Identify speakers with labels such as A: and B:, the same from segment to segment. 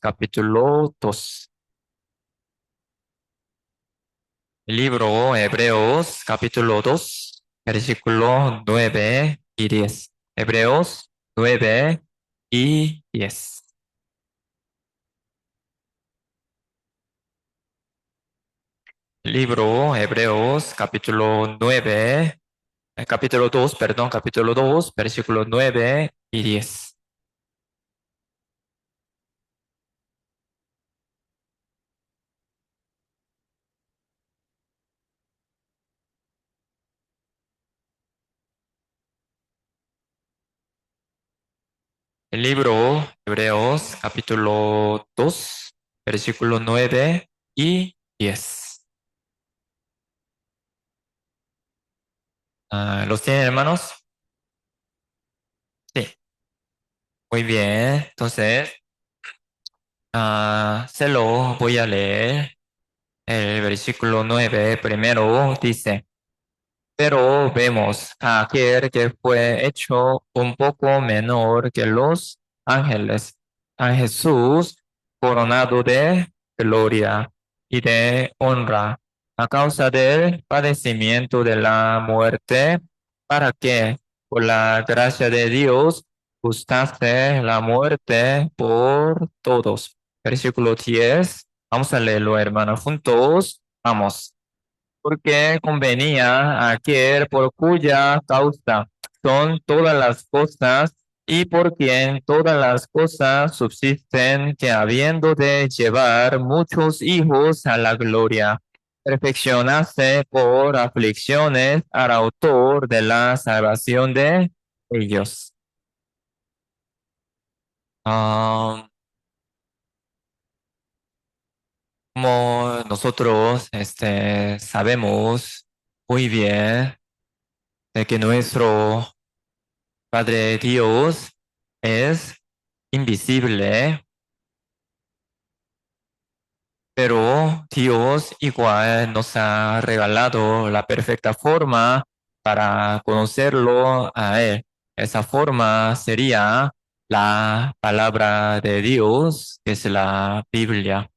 A: capítulo 2. El libro Hebreos, capítulo 2, versículo 9 y 10. Hebreos 9 y 10. El libro Hebreos, capítulo 2, perdón, capítulo 2, versículo 9 y 10. El libro Hebreos, capítulo 2, versículo 9 y 10. ¿Los tienen, hermanos? Sí. Muy bien. Entonces, se lo voy a leer. El versículo 9 primero dice, pero vemos a aquel que fue hecho un poco menor que los ángeles, a Jesús coronado de gloria y de honra a causa del padecimiento de la muerte, para que por la gracia de Dios gustase la muerte por todos. Versículo 10. Vamos a leerlo, hermanos, juntos. Vamos. Porque convenía a aquel por cuya causa son todas las cosas y por quien todas las cosas subsisten, que habiendo de llevar muchos hijos a la gloria, perfeccionase por aflicciones al autor de la salvación de ellos. Ah, Como nosotros sabemos muy bien de que nuestro Padre Dios es invisible, pero Dios igual nos ha regalado la perfecta forma para conocerlo a Él. Esa forma sería la palabra de Dios, que es la Biblia.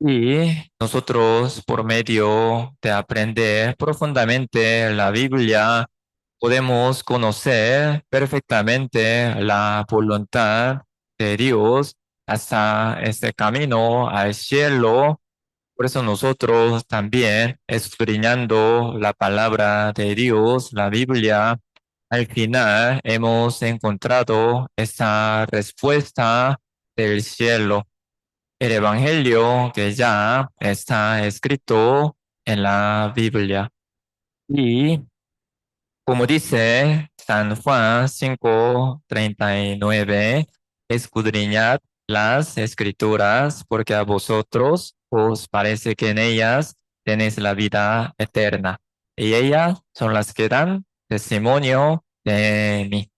A: Y nosotros, por medio de aprender profundamente la Biblia, podemos conocer perfectamente la voluntad de Dios hasta este camino al cielo. Por eso nosotros también, escudriñando la palabra de Dios, la Biblia, al final hemos encontrado esa respuesta del cielo, el Evangelio que ya está escrito en la Biblia. Y como dice San Juan 5:39, escudriñad las escrituras, porque a vosotros os parece que en ellas tenéis la vida eterna, y ellas son las que dan testimonio de mí.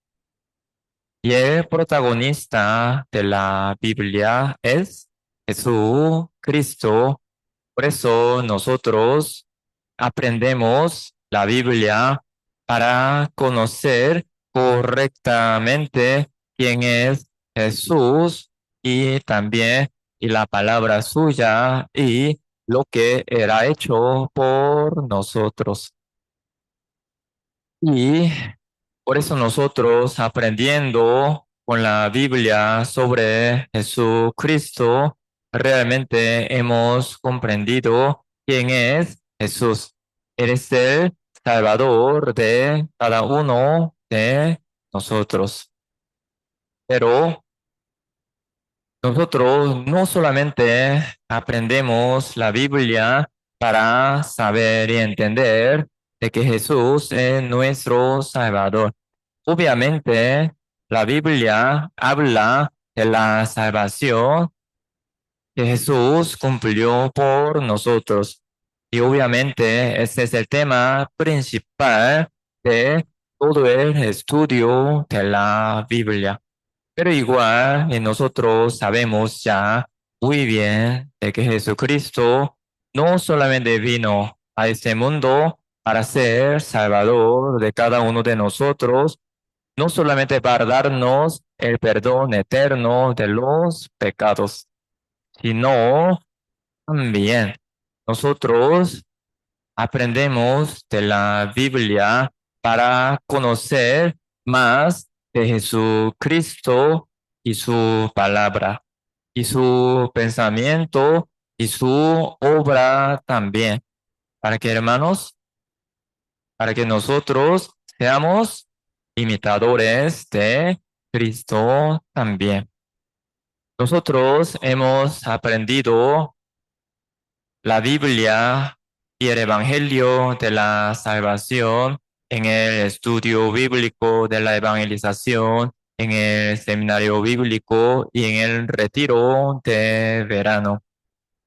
A: Y el protagonista de la Biblia es Jesucristo. Por eso nosotros aprendemos la Biblia para conocer correctamente quién es Jesús y también y la palabra suya y lo que era hecho por nosotros. Y por eso nosotros aprendiendo con la Biblia sobre Jesucristo, realmente hemos comprendido quién es Jesús. Él es el Salvador de cada uno de nosotros. Pero nosotros no solamente aprendemos la Biblia para saber y entender de que Jesús es nuestro Salvador. Obviamente, la Biblia habla de la salvación que Jesús cumplió por nosotros. Y obviamente ese es el tema principal de todo el estudio de la Biblia. Pero igual nosotros sabemos ya muy bien de que Jesucristo no solamente vino a este mundo para ser salvador de cada uno de nosotros, no solamente para darnos el perdón eterno de los pecados, sino también nosotros aprendemos de la Biblia para conocer más de Jesucristo y su palabra, y su pensamiento y su obra también, para que hermanos, para que nosotros seamos imitadores de Cristo también. Nosotros hemos aprendido la Biblia y el Evangelio de la Salvación en el estudio bíblico de la evangelización, en el seminario bíblico y en el retiro de verano.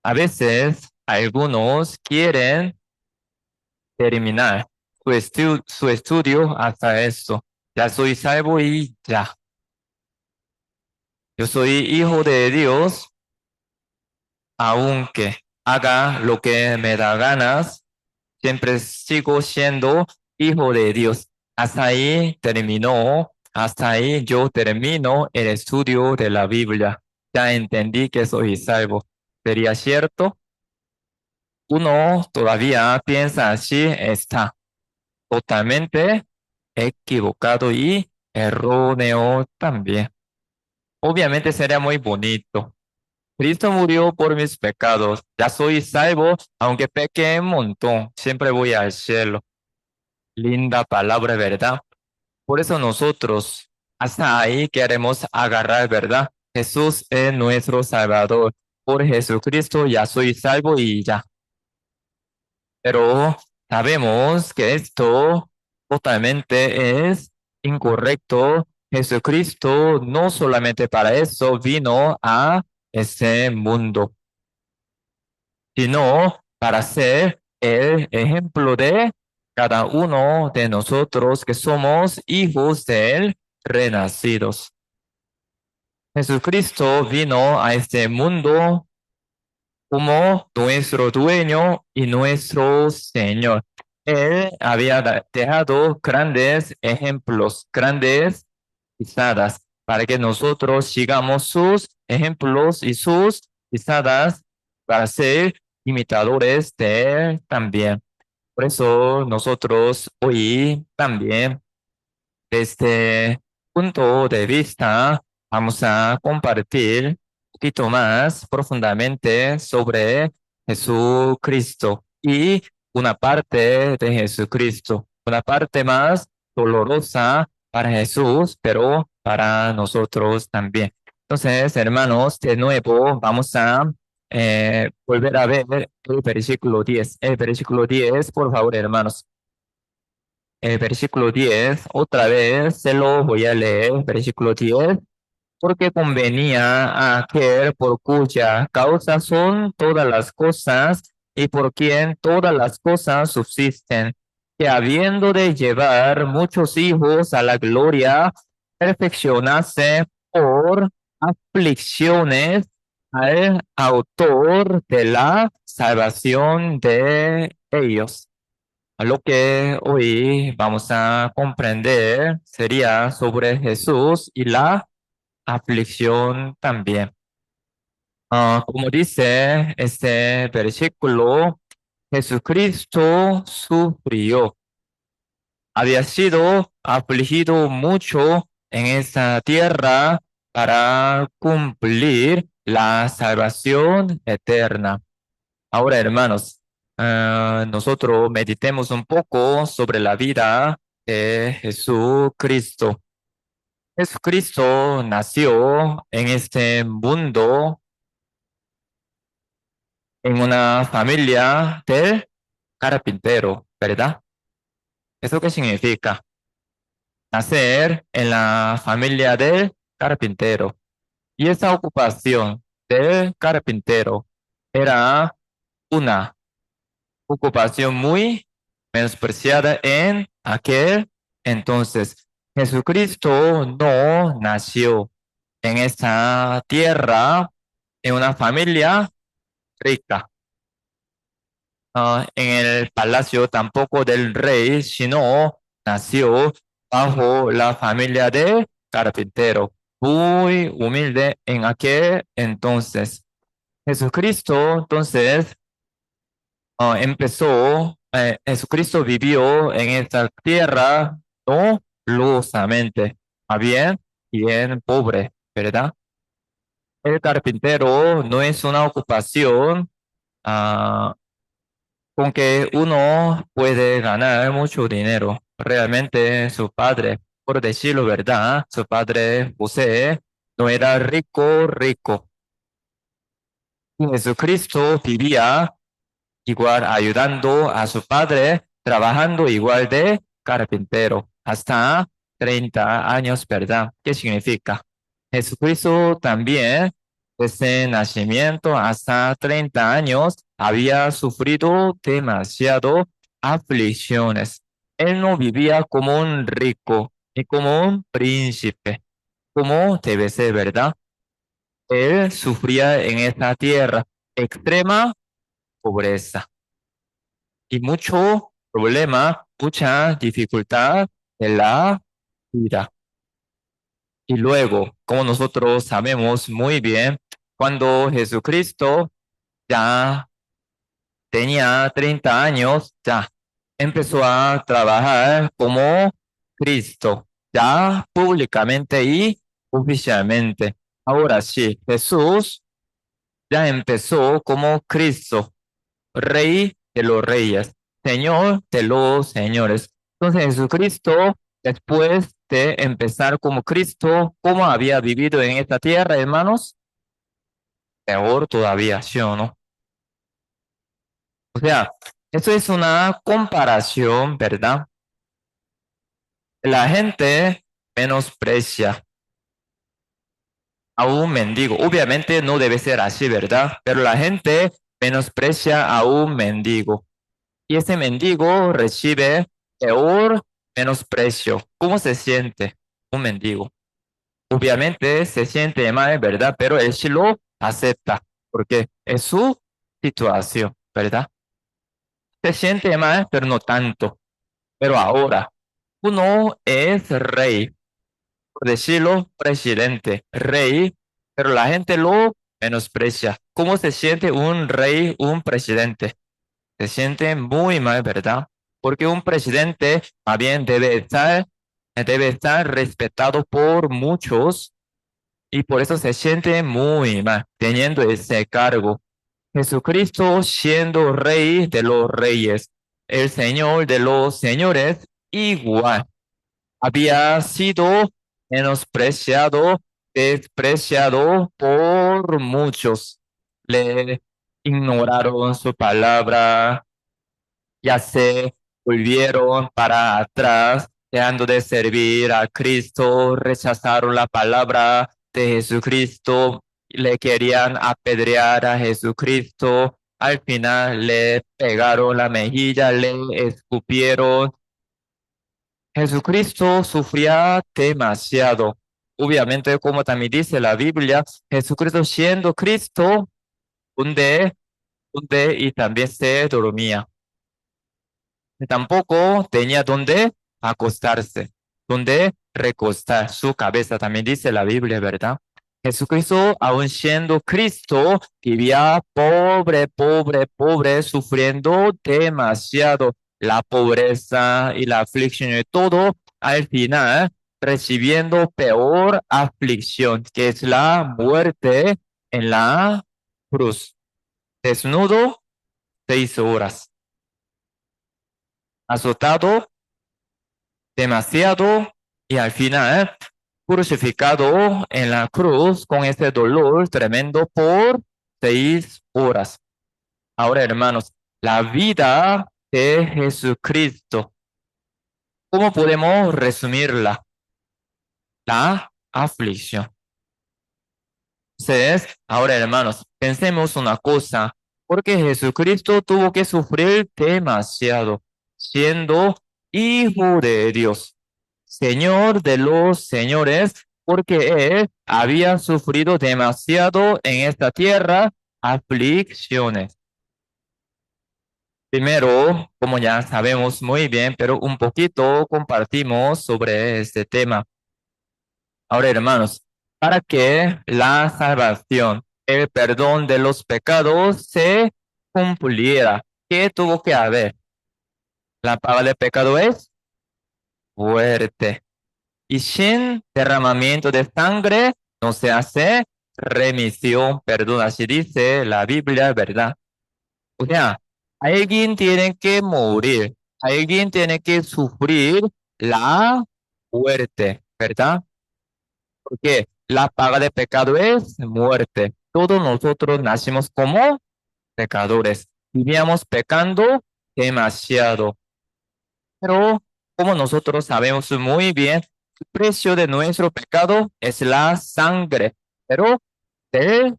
A: A veces algunos quieren terminar su estudio hasta esto. Ya soy salvo y ya. Yo soy hijo de Dios, aunque haga lo que me da ganas, siempre sigo siendo hijo de Dios. Hasta ahí terminó, hasta ahí yo termino el estudio de la Biblia. Ya entendí que soy salvo. ¿Sería cierto? Uno todavía piensa así, está totalmente equivocado y erróneo también. Obviamente sería muy bonito. Cristo murió por mis pecados. Ya soy salvo, aunque peque un montón. Siempre voy al cielo. Linda palabra, ¿verdad? Por eso nosotros hasta ahí queremos agarrar, ¿verdad? Jesús es nuestro Salvador. Por Jesucristo ya soy salvo y ya. Pero sabemos que esto totalmente es incorrecto. Jesucristo no solamente para eso vino a este mundo, sino para ser el ejemplo de cada uno de nosotros que somos hijos de Él renacidos. Jesucristo vino a este mundo como nuestro dueño y nuestro Señor. Él había dejado grandes ejemplos, grandes pisadas, para que nosotros sigamos sus ejemplos y sus pisadas para ser imitadores de Él también. Por eso nosotros hoy también, desde punto de vista, vamos a compartir un poquito más profundamente sobre Jesucristo y una parte de Jesucristo, una parte más dolorosa para Jesús, pero para nosotros también. Entonces, hermanos, de nuevo vamos a volver a ver el versículo 10. El versículo 10, por favor, hermanos. El versículo 10 otra vez se lo voy a leer, versículo 10 porque convenía a aquel por cuya causa son todas las cosas y por quien todas las cosas subsisten, que habiendo de llevar muchos hijos a la gloria, perfeccionase por aflicciones al autor de la salvación de ellos. A lo que hoy vamos a comprender sería sobre Jesús y la aflicción también. Como dice este versículo, Jesucristo sufrió, había sido afligido mucho en esta tierra para cumplir la salvación eterna. Ahora, hermanos, nosotros meditemos un poco sobre la vida de Jesucristo. Jesucristo nació en este mundo en una familia de carpintero, ¿verdad? ¿Eso qué significa? Nacer en la familia del carpintero. Y esa ocupación del carpintero era una ocupación muy menospreciada en aquel entonces. Jesucristo no nació en esta tierra en una familia rica, en el palacio tampoco del rey, sino nació bajo la familia de carpintero, muy humilde en aquel entonces. Jesucristo, entonces, Jesucristo vivió en esta tierra no lujosamente, a bien pobre, ¿verdad? El carpintero no es una ocupación con que uno puede ganar mucho dinero. Realmente su padre, por decirlo verdad, su padre José no era rico, rico. Y Jesucristo vivía igual ayudando a su padre, trabajando igual de carpintero, hasta 30 años, ¿verdad? ¿Qué significa? Jesucristo también, desde nacimiento hasta 30 años, había sufrido demasiado aflicciones. Él no vivía como un rico ni como un príncipe, como debe ser, ¿verdad? Él sufría en esta tierra extrema pobreza y mucho problema, mucha dificultad en la vida. Y luego, como nosotros sabemos muy bien, cuando Jesucristo ya tenía 30 años, ya empezó a trabajar como Cristo, ya públicamente y oficialmente. Ahora sí, Jesús ya empezó como Cristo, Rey de los reyes, Señor de los señores. Entonces Jesucristo, después de empezar como Cristo, ¿cómo había vivido en esta tierra, hermanos? Peor todavía, ¿sí o no? O sea, eso es una comparación, ¿verdad? La gente menosprecia a un mendigo. Obviamente no debe ser así, ¿verdad? Pero la gente menosprecia a un mendigo. Y ese mendigo recibe peor menosprecio. ¿Cómo se siente un mendigo? Obviamente se siente mal, ¿verdad? Pero él sí lo acepta porque es su situación, ¿verdad? Se siente mal, pero no tanto. Pero ahora, uno es rey, por decirlo, presidente, rey, pero la gente lo menosprecia. ¿Cómo se siente un rey, un presidente? Se siente muy mal, ¿verdad? Porque un presidente más bien debe estar respetado por muchos y por eso se siente muy mal teniendo ese cargo. Jesucristo siendo rey de los reyes, el señor de los señores, igual había sido menospreciado, despreciado por muchos. Le ignoraron su palabra, ya se volvieron para atrás, dejando de servir a Cristo, rechazaron la palabra de Jesucristo, le querían apedrear a Jesucristo, al final le pegaron la mejilla, le escupieron. Jesucristo sufría demasiado. Obviamente, como también dice la Biblia, Jesucristo siendo Cristo, y también se dormía. Tampoco tenía donde acostarse, donde recostar su cabeza. También dice la Biblia, ¿verdad? Jesucristo, aun siendo Cristo, vivía pobre, pobre, pobre, sufriendo demasiado la pobreza y la aflicción y todo, al final recibiendo peor aflicción, que es la muerte en la cruz. Desnudo 6 horas, azotado demasiado y al final crucificado en la cruz con este dolor tremendo por 6 horas. Ahora, hermanos, la vida de Jesucristo, ¿cómo podemos resumirla? La aflicción. Entonces, ahora, hermanos, pensemos una cosa, porque Jesucristo tuvo que sufrir demasiado, siendo hijo de Dios, Señor de los señores, porque él había sufrido demasiado en esta tierra, aflicciones. Primero, como ya sabemos muy bien, pero un poquito compartimos sobre este tema. Ahora, hermanos, para que la salvación, el perdón de los pecados se cumpliera, ¿qué tuvo que haber? La paga del pecado es muerte. Y sin derramamiento de sangre no se hace remisión, perdón, así dice la Biblia, ¿verdad? O sea, alguien tiene que morir, alguien tiene que sufrir la muerte, ¿verdad? Porque la paga de pecado es muerte. Todos nosotros nacimos como pecadores. Vivíamos pecando demasiado. Pero como nosotros sabemos muy bien, el precio de nuestro pecado es la sangre. Pero de,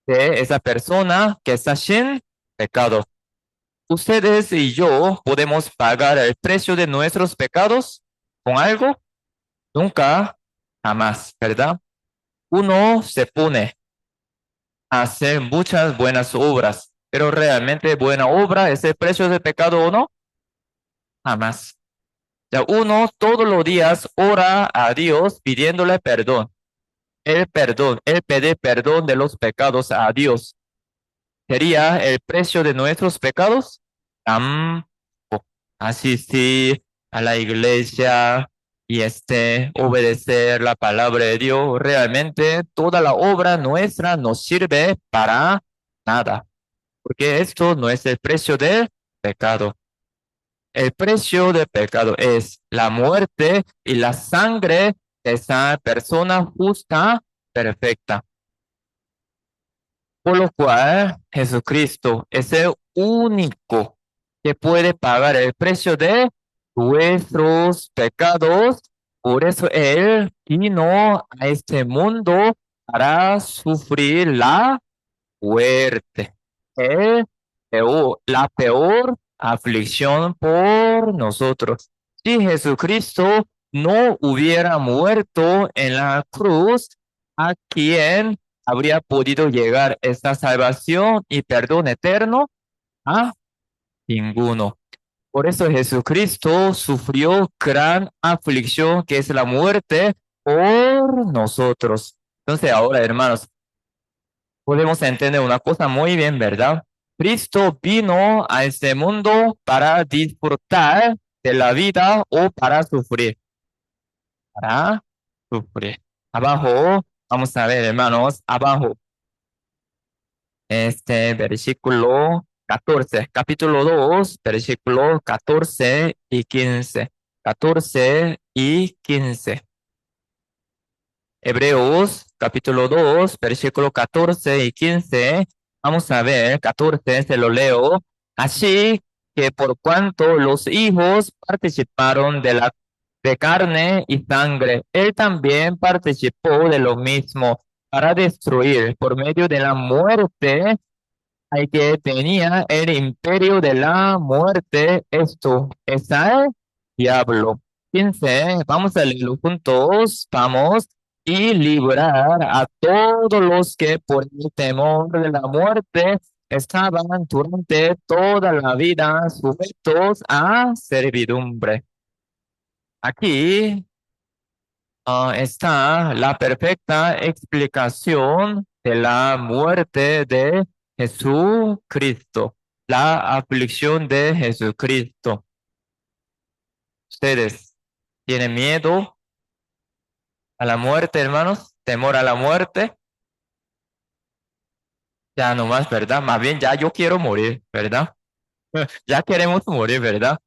A: de esa persona que está sin pecado. Ustedes y yo podemos pagar el precio de nuestros pecados con algo. Nunca, jamás, ¿verdad? Uno se pone hacer muchas buenas obras, pero realmente buena obra es el precio del pecado o no, jamás. Ya uno todos los días ora a Dios pidiéndole perdón, el pedir perdón de los pecados a Dios. ¿Sería el precio de nuestros pecados? Tampoco. Asistir a la iglesia y obedecer la palabra de Dios, realmente toda la obra nuestra nos sirve para nada. Porque esto no es el precio del pecado. El precio del pecado es la muerte y la sangre de esa persona justa, perfecta. Por lo cual Jesucristo es el único que puede pagar el precio de nuestros pecados. Por eso Él vino a este mundo para sufrir la muerte. La peor aflicción por nosotros. Si Jesucristo no hubiera muerto en la cruz, ¿a quién habría podido llegar esta salvación y perdón eterno? A ninguno. Por eso Jesucristo sufrió gran aflicción, que es la muerte, por nosotros. Entonces ahora, hermanos, podemos entender una cosa muy bien, ¿verdad? Cristo vino a este mundo para disfrutar de la vida o para sufrir. Para sufrir. Abajo, vamos a ver, hermanos, abajo, este versículo 14, capítulo 2, versículo 14 y 15. 14 y 15. Hebreos capítulo 2 versículo 14 y 15. Vamos a ver, 14 se lo leo. Así que por cuanto los hijos participaron de carne y sangre, él también participó de lo mismo para destruir por medio de la muerte al que tenía el imperio de la muerte. Esto es el diablo. 15, vamos a leerlo juntos, vamos, y librar a todos los que por el temor de la muerte estaban durante toda la vida sujetos a servidumbre. Aquí está la perfecta explicación de la muerte de Jesucristo, la aflicción de Jesucristo. ¿Ustedes tienen miedo a la muerte, hermanos? ¿Temor a la muerte? Ya no más, ¿verdad? Más bien ya yo quiero morir, ¿verdad? Ya queremos morir, ¿verdad?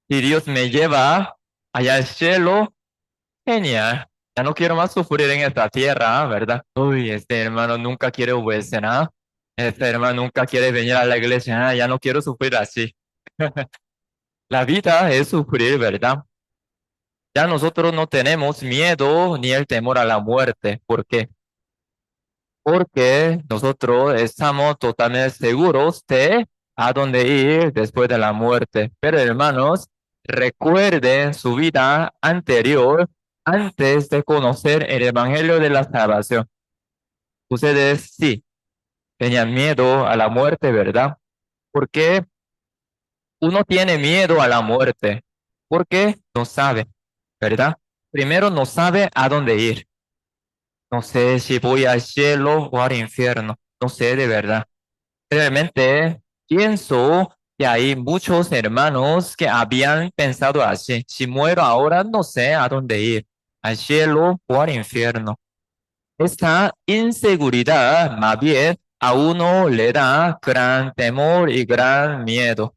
A: Si Dios me lleva allá al cielo, genial. Ya no quiero más sufrir en esta tierra, ¿verdad? Uy, este hermano nunca quiere obedecer nada. Este hermano nunca quiere venir a la iglesia. Ya no quiero sufrir así. La vida es sufrir, ¿verdad? Ya nosotros no tenemos miedo ni el temor a la muerte. ¿Por qué? Porque nosotros estamos totalmente seguros de a dónde ir después de la muerte. Pero hermanos, recuerden su vida anterior antes de conocer el Evangelio de la Salvación. Ustedes sí tenían miedo a la muerte, ¿verdad? ¿Por qué? Uno tiene miedo a la muerte porque no sabe, ¿verdad? Primero no sabe a dónde ir. No sé si voy al cielo o al infierno. No sé de verdad. Realmente pienso que hay muchos hermanos que habían pensado así. Si muero ahora, no sé a dónde ir, al cielo o al infierno. Esta inseguridad más bien a uno le da gran temor y gran miedo.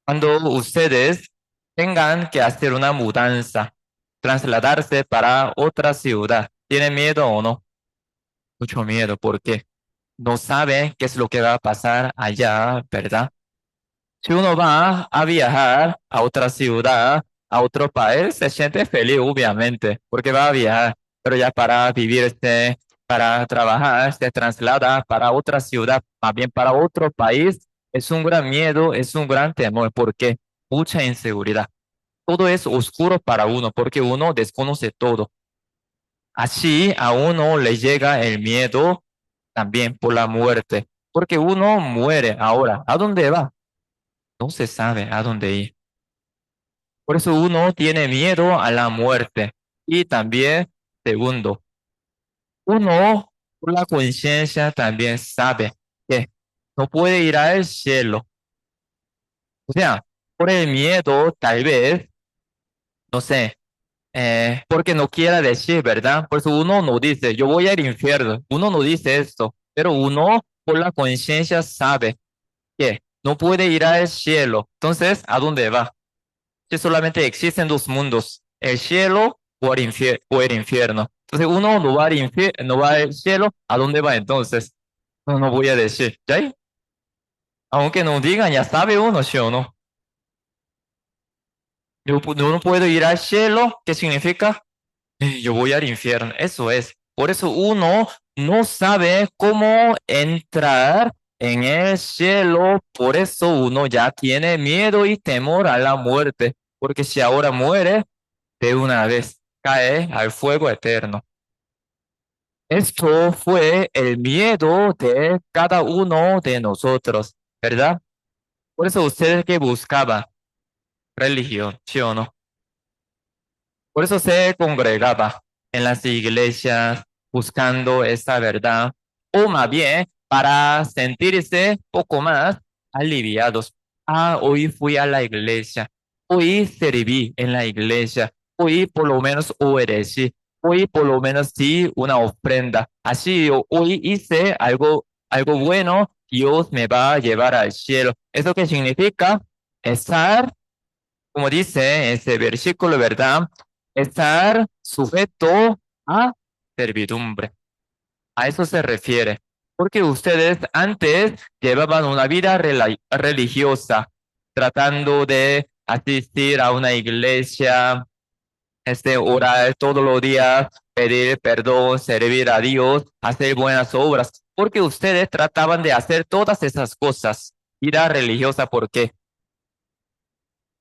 A: Cuando ustedes tengan que hacer una mudanza, trasladarse para otra ciudad, ¿tienen miedo o no? Mucho miedo porque no saben qué es lo que va a pasar allá, ¿verdad? Si uno va a viajar a otra ciudad, a otro país, se siente feliz, obviamente, porque va a viajar, pero ya para vivir, para trabajar, se traslada para otra ciudad, más bien para otro país, es un gran miedo, es un gran temor, porque mucha inseguridad. Todo es oscuro para uno, porque uno desconoce todo. Así a uno le llega el miedo también por la muerte, porque uno muere ahora. ¿A dónde va? No se sabe a dónde ir. Por eso uno tiene miedo a la muerte. Y también, segundo, uno por la conciencia también sabe que no puede ir al cielo. O sea, por el miedo, tal vez, no sé, porque no quiera decir, ¿verdad? Por eso uno no dice, yo voy al infierno. Uno no dice esto, pero uno por la conciencia sabe que no puede ir al cielo. Entonces, ¿a dónde va? Que solamente existen dos mundos, el cielo o el infierno. Entonces uno no va no va al cielo, ¿a dónde va entonces? No, no voy a decir, ¿ya? Aunque no digan, ya sabe uno, ¿sí o no? Yo no puedo ir al cielo, ¿qué significa? Yo voy al infierno, eso es. Por eso uno no sabe cómo entrar en el cielo, por eso uno ya tiene miedo y temor a la muerte, porque si ahora muere, de una vez cae al fuego eterno. Esto fue el miedo de cada uno de nosotros, ¿verdad? Por eso ustedes que buscaba religión, ¿sí o no? Por eso se congregaba en las iglesias buscando esta verdad, o más bien para sentirse poco más aliviados. Ah, hoy fui a la iglesia, hoy serví en la iglesia, hoy por lo menos obedecí, hoy por lo menos di una ofrenda. Así, hoy hice algo bueno, Dios me va a llevar al cielo. ¿Eso qué significa? Estar como dice ese versículo, ¿verdad? Estar sujeto a servidumbre. A eso se refiere. Porque ustedes antes llevaban una vida religiosa, tratando de asistir a una iglesia, orar todos los días, pedir perdón, servir a Dios, hacer buenas obras. Porque ustedes trataban de hacer todas esas cosas. Vida religiosa, ¿por qué?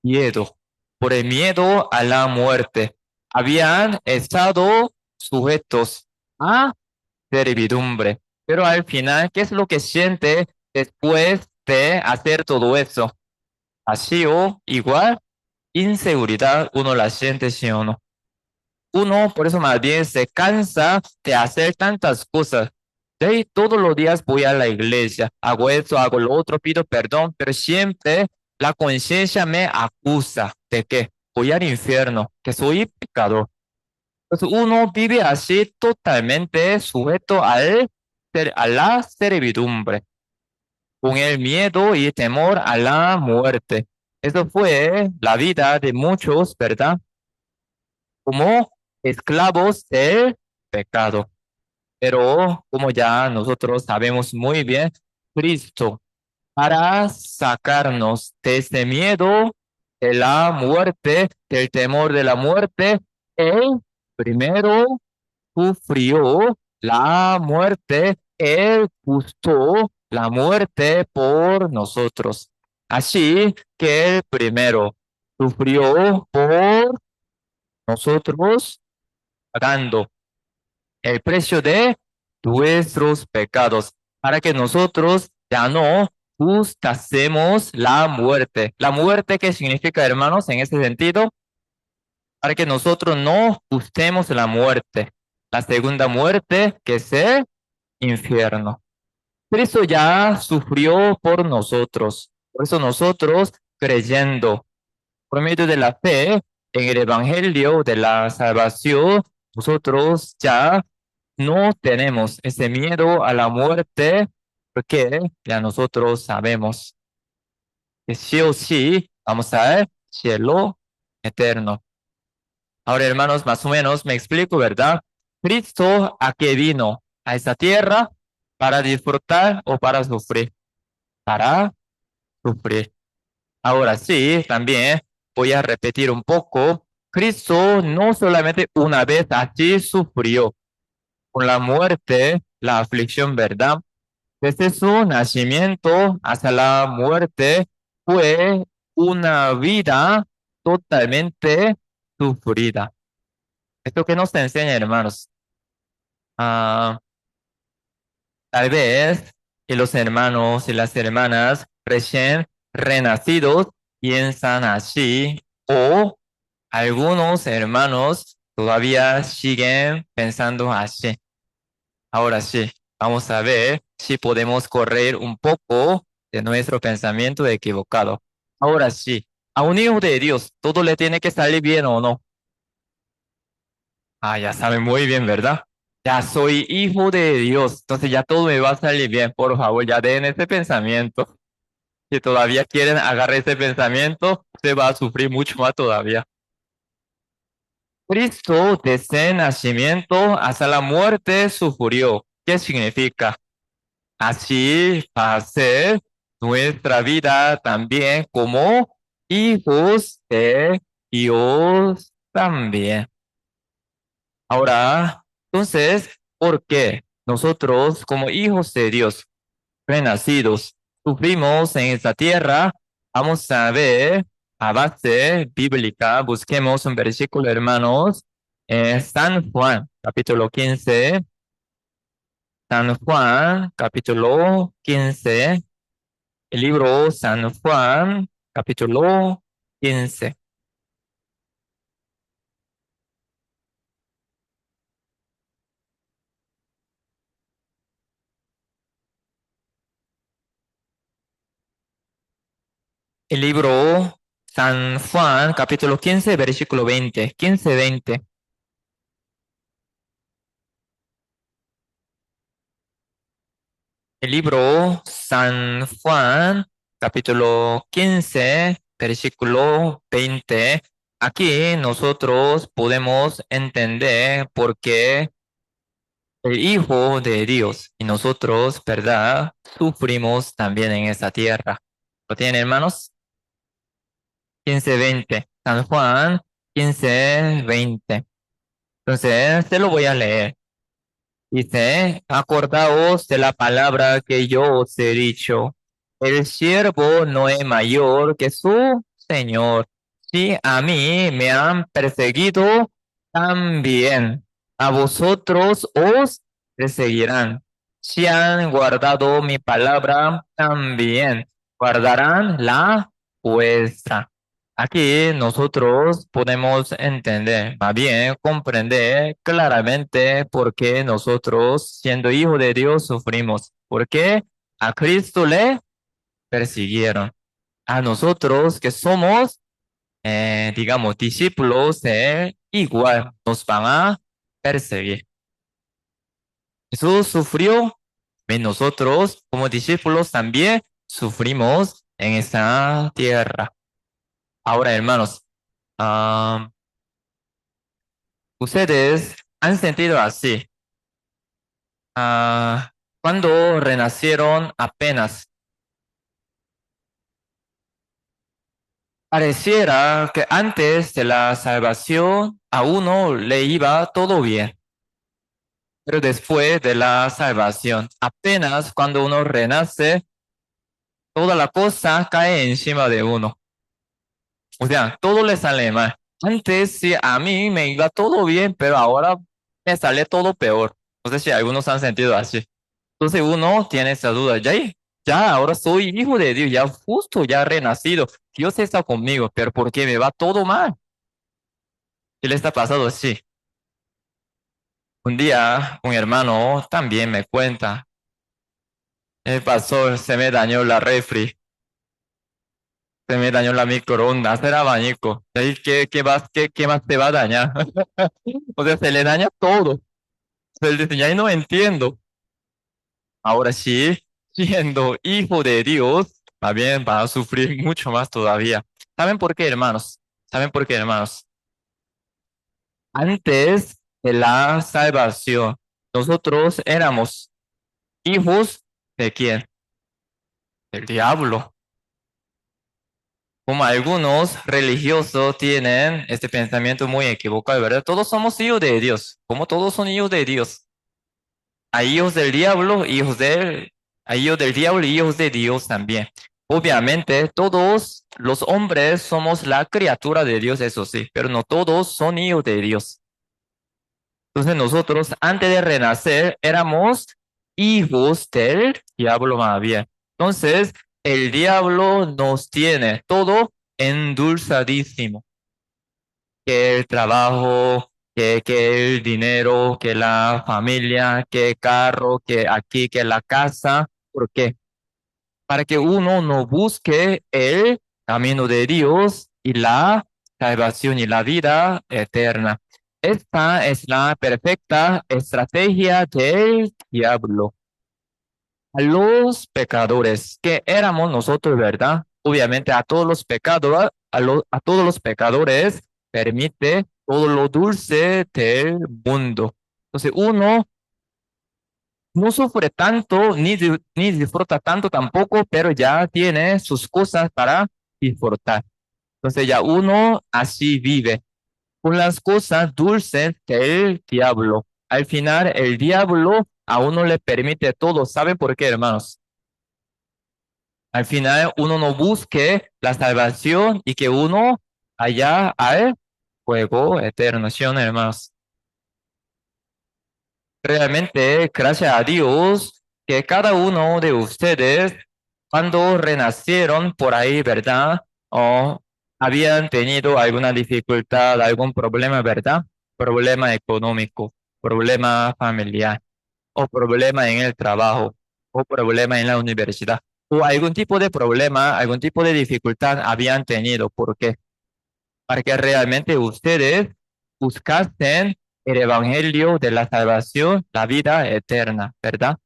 A: Miedo, por el miedo a la muerte. Habían estado sujetos a servidumbre, pero al final, ¿qué es lo que siente después de hacer todo eso? Así o igual, inseguridad, uno la siente, sí o no. Uno, por eso más bien se cansa de hacer tantas cosas. De todos los días voy a la iglesia, hago esto, hago lo otro, pido perdón, pero siempre la conciencia me acusa de que voy al infierno, que soy pecador. Entonces uno vive así totalmente sujeto a la servidumbre, con el miedo y temor a la muerte. Eso fue la vida de muchos, ¿verdad? Como esclavos del pecado. Pero como ya nosotros sabemos muy bien, Cristo, para sacarnos de este miedo, de la muerte, del temor de la muerte, Él primero sufrió la muerte, Él gustó la muerte por nosotros. Así que Él primero sufrió por nosotros, pagando el precio de nuestros pecados, para que nosotros ya no gustásemos la muerte. La muerte, ¿qué significa, hermanos, en ese sentido? Para que nosotros no gustemos la muerte. La segunda muerte, que es el infierno. Cristo ya sufrió por nosotros. Por eso nosotros, creyendo por medio de la fe en el Evangelio de la salvación, nosotros ya no tenemos ese miedo a la muerte, porque ya nosotros sabemos que sí o sí vamos al cielo eterno. Ahora, hermanos, más o menos me explico, ¿verdad? Cristo, ¿a qué vino? A esta tierra para disfrutar o para sufrir. Para sufrir. Ahora sí, también voy a repetir un poco. Cristo no solamente una vez allí sufrió con la muerte, la aflicción, ¿verdad? Desde su nacimiento hasta la muerte fue una vida totalmente sufrida. Esto que nos enseña, hermanos. Ah, tal vez que los hermanos y las hermanas recién renacidos piensan así, o algunos hermanos todavía siguen pensando así. Ahora sí, vamos a ver si podemos correr un poco de nuestro pensamiento equivocado. Ahora sí, a un hijo de Dios, todo le tiene que salir bien o no. Ah, ya saben muy bien, ¿verdad? Ya soy hijo de Dios, entonces ya todo me va a salir bien. Por favor, ya den ese pensamiento. Si todavía quieren agarrar ese pensamiento, se va a sufrir mucho más todavía. Cristo desde nacimiento hasta la muerte sufrió. ¿Qué significa? Así va a ser nuestra vida también como hijos de Dios también. Ahora, entonces, ¿por qué nosotros como hijos de Dios renacidos sufrimos en esta tierra? Vamos a ver a base bíblica, busquemos un versículo, hermanos, San Juan, capítulo 15, San Juan, capítulo 15, el libro San Juan, capítulo 15. El libro San Juan, capítulo 15, versículo 20, 15, 20. El libro San Juan, capítulo 15, versículo 20. Aquí nosotros podemos entender por qué el Hijo de Dios y nosotros, ¿verdad? Sufrimos también en esta tierra. ¿Lo tienen, hermanos? 15:20. San Juan 15:20. Entonces, te lo voy a leer. Dice, acordaos de la palabra que yo os he dicho. El siervo no es mayor que su Señor. Si a mí me han perseguido, también a vosotros os perseguirán. Si han guardado mi palabra, también guardarán la vuestra. Aquí nosotros podemos entender, más bien comprender claramente por qué nosotros, siendo hijos de Dios, sufrimos. ¿Por qué? A Cristo le persiguieron. A nosotros que somos, digamos, discípulos de Él, igual nos van a perseguir. Jesús sufrió y nosotros como discípulos también sufrimos en esta tierra. Ahora, hermanos, ah, ustedes han sentido así, cuando renacieron apenas. Pareciera que antes de la salvación a uno le iba todo bien, pero después de la salvación, apenas cuando uno renace, toda la cosa cae encima de uno. O sea, todo le sale mal. Antes sí, a mí me iba todo bien, pero ahora me sale todo peor. No sé si algunos han sentido así. Entonces uno tiene esa duda, ¿ya? Ya, ahora soy hijo de Dios, ya justo, ya renacido. Dios está conmigo, pero ¿por qué me va todo mal? ¿Qué le está pasando así? Un día, un hermano también me cuenta, el pastor se me dañó la refri, se me dañó la microondas, era abanico. ¿Y qué más te va a dañar? O sea, se le daña todo. Él dice, ya no entiendo. Ahora sí, siendo hijo de Dios, más bien va a sufrir mucho más todavía. ¿Saben por qué, hermanos? ¿Saben por qué, hermanos? Antes de la salvación, nosotros éramos hijos de quién? Del diablo. Como algunos religiosos tienen este pensamiento muy equivocado, ¿verdad? Todos somos hijos de Dios. Como todos son hijos de Dios. Hay hijos del diablo, hay hijos del diablo y hijos de Dios también. Obviamente, todos los hombres somos la criatura de Dios, eso sí, pero no todos son hijos de Dios. Entonces nosotros, antes de renacer, éramos hijos del diablo más bien. Entonces, el diablo nos tiene todo endulzadísimo, que el trabajo, que el dinero, que la familia, que el carro, que aquí, que la casa. ¿Por qué? Para que uno no busque el camino de Dios y la salvación y la vida eterna. Esta es la perfecta estrategia del diablo. A los pecadores, que éramos nosotros, ¿verdad? Obviamente a todos los pecadores, a todos los pecadores permite todo lo dulce del mundo. Entonces uno no sufre tanto ni disfruta tanto tampoco, pero ya tiene sus cosas para disfrutar. Entonces ya uno así vive con las cosas dulces del diablo. Al final el diablo a uno le permite todo. ¿Saben por qué, hermanos? Al final uno no busque la salvación y que uno allá al fuego eterno, ¿sí o no, hermanos? Realmente, gracias a Dios, que cada uno de ustedes, cuando renacieron por ahí, ¿verdad? O habían tenido alguna dificultad, algún problema, ¿verdad? Problema económico, problema familiar, o problema en el trabajo, o problema en la universidad, o algún tipo de problema, algún tipo de dificultad habían tenido. ¿Por qué? Para que realmente ustedes buscasen el evangelio de la salvación, la vida eterna, ¿verdad?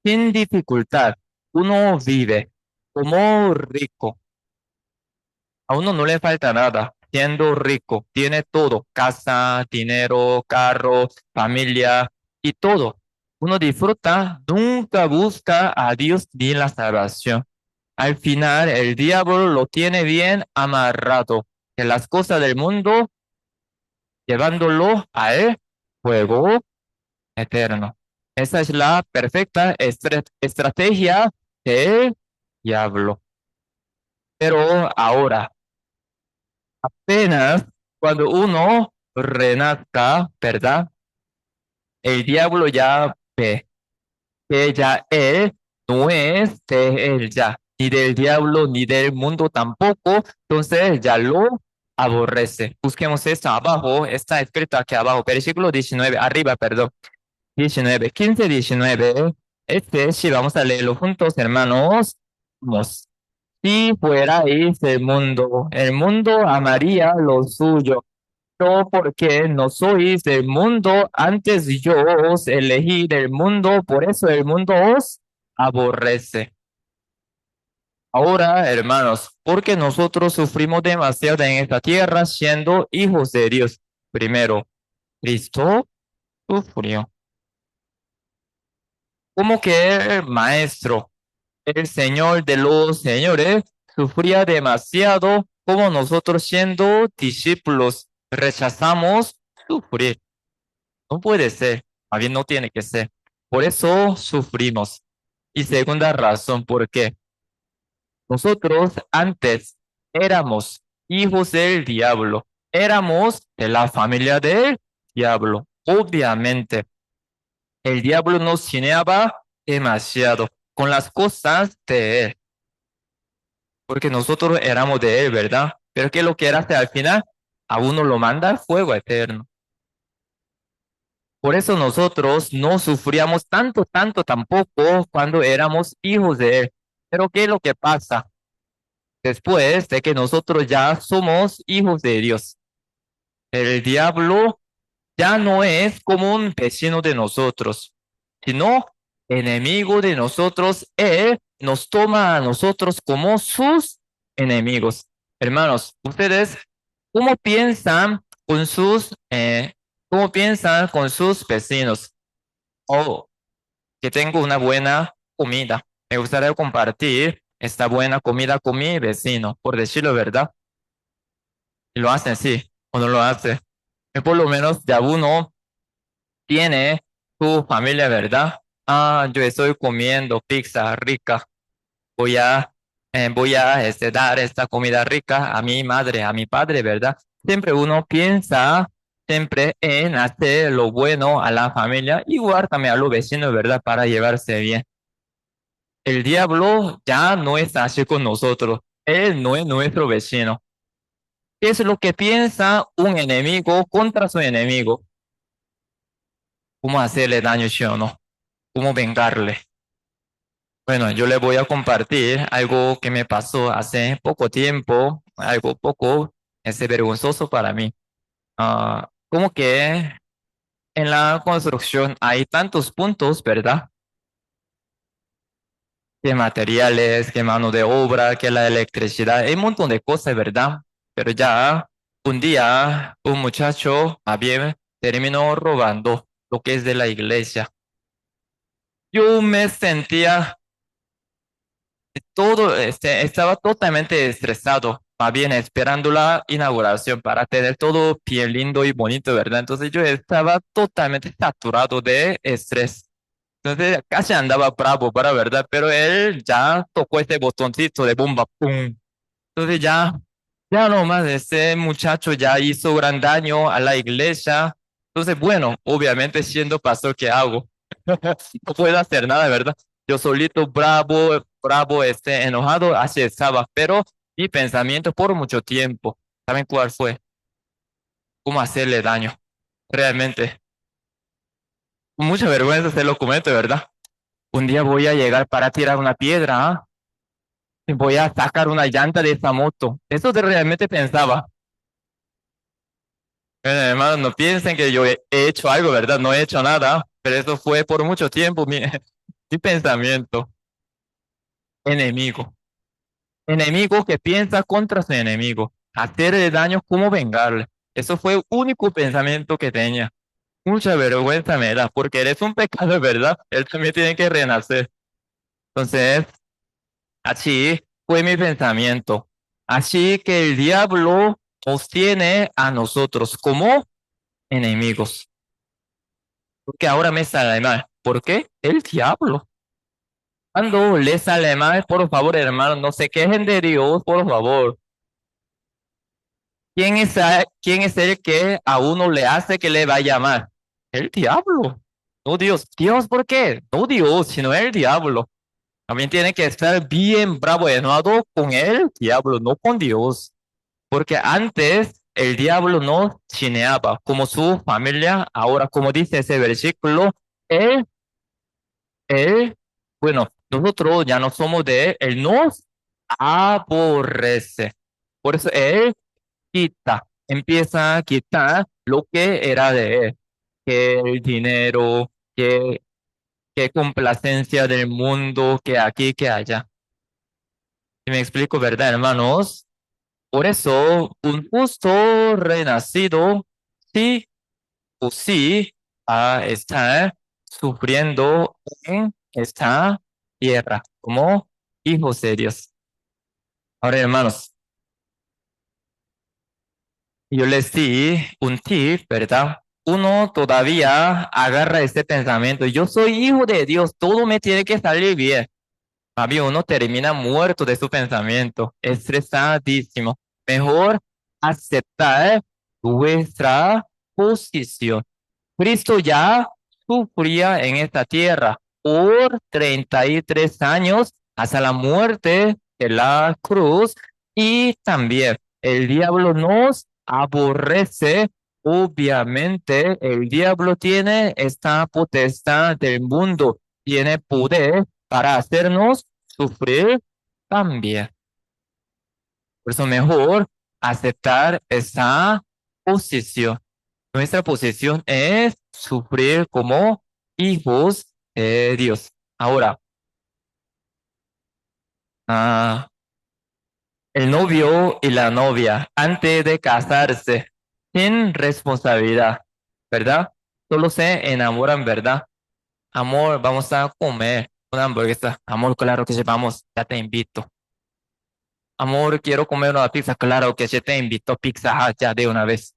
A: Sin dificultad, uno vive como rico, a uno no le falta nada, siendo rico, tiene todo, casa, dinero, carro, familia y todo. Uno disfruta, nunca busca a Dios ni la salvación. Al final, el diablo lo tiene bien amarrado, que las cosas del mundo llevándolo a el fuego eterno. Esa es la perfecta estrategia del diablo. Pero ahora, apenas cuando uno renazca, ¿verdad? El diablo ya ve que ya él no es de él ya, ni del diablo, ni del mundo tampoco, entonces ya lo aborrece. Busquemos esto abajo, está escrito aquí abajo, versículo 19 arriba, perdón. 19, 15, 19. Este sí, vamos a leerlo juntos, hermanos. Vamos. Si fuerais del mundo, el mundo amaría lo suyo. No, porque no sois del mundo, antes yo os elegí del mundo, por eso el mundo os aborrece. Ahora, hermanos, porque nosotros sufrimos demasiado en esta tierra siendo hijos de Dios. Primero, Cristo sufrió. Como que el maestro, el Señor de los señores, sufría demasiado como nosotros siendo discípulos rechazamos sufrir. No puede ser, más bien no tiene que ser. Por eso sufrimos. Y segunda razón, ¿por qué? Nosotros antes éramos hijos del diablo, éramos de la familia del diablo. Obviamente, el diablo nos cineaba demasiado. con las cosas de Él, porque nosotros éramos de Él, ¿verdad? Pero ¿qué es lo que era hasta al final? A uno lo manda al fuego eterno. Por eso nosotros no sufríamos tanto, tanto tampoco cuando éramos hijos de Él. Pero ¿qué es lo que pasa? Después de que nosotros ya somos hijos de Dios, el diablo ya no es como un vecino de nosotros, sino enemigo de nosotros. Él nos toma a nosotros como sus enemigos. Hermanos, ustedes, ¿cómo piensan con cómo piensan con sus vecinos? Oh, que tengo una buena comida. Me gustaría compartir esta buena comida con mi vecino, por decirlo verdad. Y lo hacen, sí, o no lo hace. Que por lo menos ya uno tiene su familia, ¿verdad? Ah, yo estoy comiendo pizza rica. Voy a dar esta comida rica a mi madre, a mi padre, ¿verdad? Siempre uno piensa siempre en hacer lo bueno a la familia, igual también a los vecinos, ¿verdad? Para llevarse bien. El diablo ya no está así con nosotros. Él no es nuestro vecino. ¿Qué es lo que piensa un enemigo contra su enemigo? ¿Cómo hacerle daño, sí o no? ¿Cómo vengarle? Bueno, yo le voy a compartir algo que me pasó hace poco tiempo, algo poco vergonzoso para mí. Como que en la construcción hay tantos puntos, ¿verdad? Que materiales, que mano de obra, que la electricidad, hay un montón de cosas, ¿verdad? Pero ya un día un muchacho más bien terminó robando lo que es de la iglesia. Yo me sentía estaba totalmente estresado, más bien esperando la inauguración para tener todo bien lindo y bonito, ¿verdad? Entonces yo estaba totalmente saturado de estrés. Entonces casi andaba bravo, para verdad, pero él ya tocó ese botoncito de bomba, ¡pum! Entonces ya nomás ese muchacho ya hizo gran daño a la iglesia. Entonces, bueno, obviamente siendo pastor, ¿qué hago? No puedo hacer nada, ¿verdad? Yo solito, bravo, bravo, enojado, así estaba, pero mi pensamiento por mucho tiempo, ¿saben cuál fue? ¿Cómo hacerle daño? Realmente, con mucha vergüenza se lo comento, ¿verdad? Un día voy a llegar para tirar una piedra, ¿ah? Y voy a sacar una llanta de esa moto. Eso realmente pensaba. Hermano, no piensen que yo he hecho algo, ¿verdad? No he hecho nada, pero eso fue por mucho tiempo mi pensamiento. Enemigo. Enemigo que piensa contra su enemigo. Hacerle daño, ¿cómo vengarle? Eso fue el único pensamiento que tenía. Mucha vergüenza me da, porque eres un pecado, ¿verdad? Él también tiene que renacer. Entonces, así fue mi pensamiento. Así que el diablo nos tiene a nosotros como enemigos. Porque ahora me sale mal. ¿Por qué? El diablo. Cuando le sale mal, por favor, hermano, no se quejen de Dios, por favor. ¿Quién es el que a uno le hace que le vaya mal? El diablo. No Dios. Dios, ¿por qué? No Dios, sino el diablo. También tiene que estar bien bravo y enojado con el diablo, no con Dios. Porque antes el diablo no chineaba como su familia. Ahora, como dice ese versículo, él, él, bueno, nosotros ya no somos de él, él nos aborrece. Por eso él quita, empieza a quitar lo que era de él, que el dinero, que complacencia del mundo, que aquí, que allá. Y me explico, ¿verdad, hermanos? Por eso, un justo renacido, sí o sí, va a estar sufriendo en esta tierra como hijos de Dios. Ahora, hermanos, yo les di un tip, ¿verdad? Uno todavía agarra este pensamiento, yo soy hijo de Dios, todo me tiene que salir bien. A mí uno termina muerto de su pensamiento, estresadísimo. Mejor aceptar vuestra posición. Cristo ya sufría en esta tierra. por 33 años hasta la muerte de la cruz. Y también el diablo nos aborrece. Obviamente, el diablo tiene esta potestad del mundo, tiene poder para hacernos sufrir también. Por eso mejor aceptar esa posición. Nuestra posición es sufrir como hijos de Dios. Ahora, ah, el novio y la novia, antes de casarse, sin responsabilidad, ¿verdad? Solo se enamoran, ¿verdad? Amor, vamos a comer una hamburguesa. Amor, claro que sí, vamos, ya te invito. Amor, quiero comer una pizza. Claro que sí, te invito a Pizza Hut ya de una vez.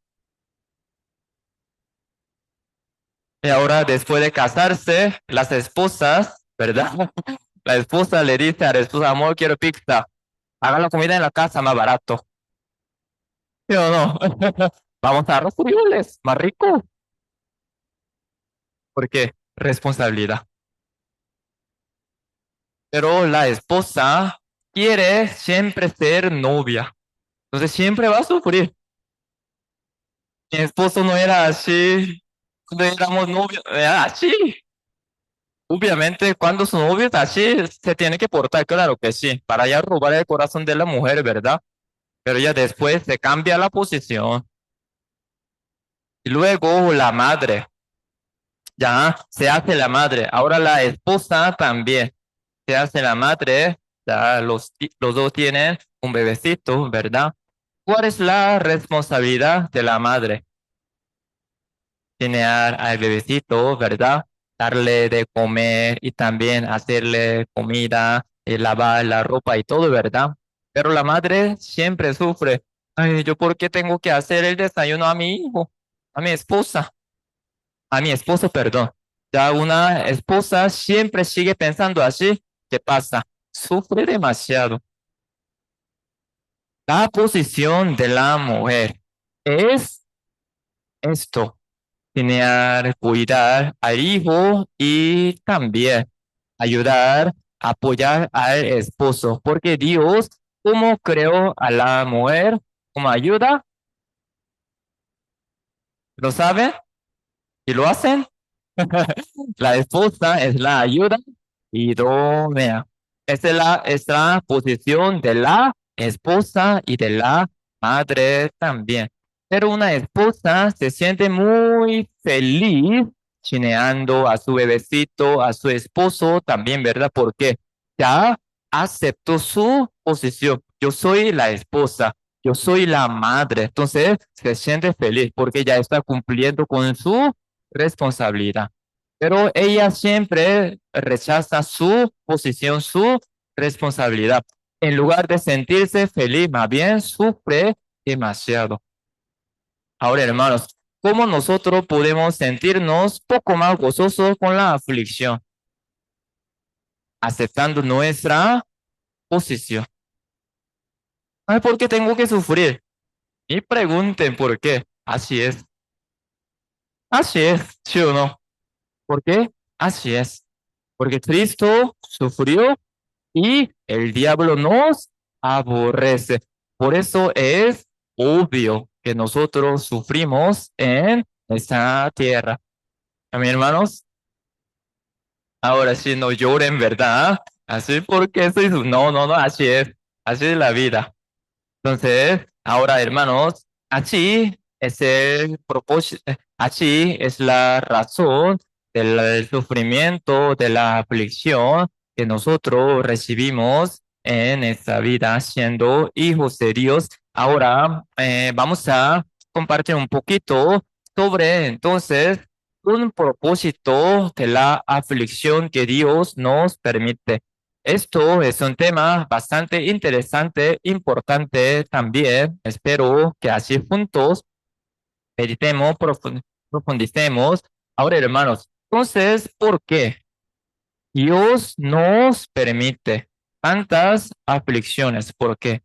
A: Y ahora, después de casarse, las esposas, ¿verdad? La esposa le dice a la esposa, amor, quiero pizza. Haga la comida en la casa más barato. ¿Sí o no? Vamos a arroz frijoles, más rico. Porque responsabilidad. Pero la esposa quiere siempre ser novia. Entonces siempre va a sufrir. Mi esposo no era así. Cuando éramos novios, era así. Obviamente, cuando su novio es así, se tiene que portar, claro que sí, para ya robar el corazón de la mujer, ¿verdad? Pero ya después se cambia la posición. Y luego la madre, ya se hace la madre. Ahora la esposa también se hace la madre. Ya los dos tienen un bebecito, ¿verdad? ¿Cuál es la responsabilidad de la madre? Llenar al bebecito, ¿verdad? Darle de comer y también hacerle comida, lavar la ropa y todo, ¿verdad? Pero la madre siempre sufre. Ay, ¿yo por qué tengo que hacer el desayuno a mi hijo, a mi esposa, a mi esposo, perdón? Ya una esposa siempre sigue pensando así. ¿Qué pasa? Sufre demasiado. La posición de la mujer es esto. Enseñar, cuidar al hijo y también ayudar, apoyar al esposo, porque Dios, como creó a la mujer, como ayuda, ¿lo saben? ¿Y lo hacen? La esposa es la ayuda idónea. Esa es la posición de la esposa y de la madre también. Pero una esposa se siente muy feliz chineando a su bebecito, a su esposo también, ¿verdad? Porque ya aceptó su posición. Yo soy la esposa, yo soy la madre. Entonces se siente feliz porque ya está cumpliendo con su responsabilidad. Pero ella siempre rechaza su posición, su responsabilidad. En lugar de sentirse feliz, más bien sufre demasiado. Ahora, hermanos, ¿cómo nosotros podemos sentirnos poco más gozosos con la aflicción? Aceptando nuestra posición. Ay, ¿por qué tengo que sufrir? Y pregunten por qué. Así es. Así es, ¿sí o no? ¿Por qué? Así es. Porque Cristo sufrió y el diablo nos aborrece. Por eso es obvio que nosotros sufrimos en esta tierra. A mis hermanos, ahora sí no lloren, ¿verdad? Así porque soy no, no, no, así es la vida. Entonces, ahora, hermanos, así es el propósito, así es la razón del sufrimiento, de la aflicción que nosotros recibimos en esta vida siendo hijos de Dios. Ahora, vamos a compartir un poquito sobre entonces un propósito de la aflicción que Dios nos permite. Esto es un tema bastante interesante, importante también. Espero que así juntos meditemos, profundicemos. Ahora, hermanos, entonces, ¿por qué Dios nos permite tantas aflicciones? ¿Por qué?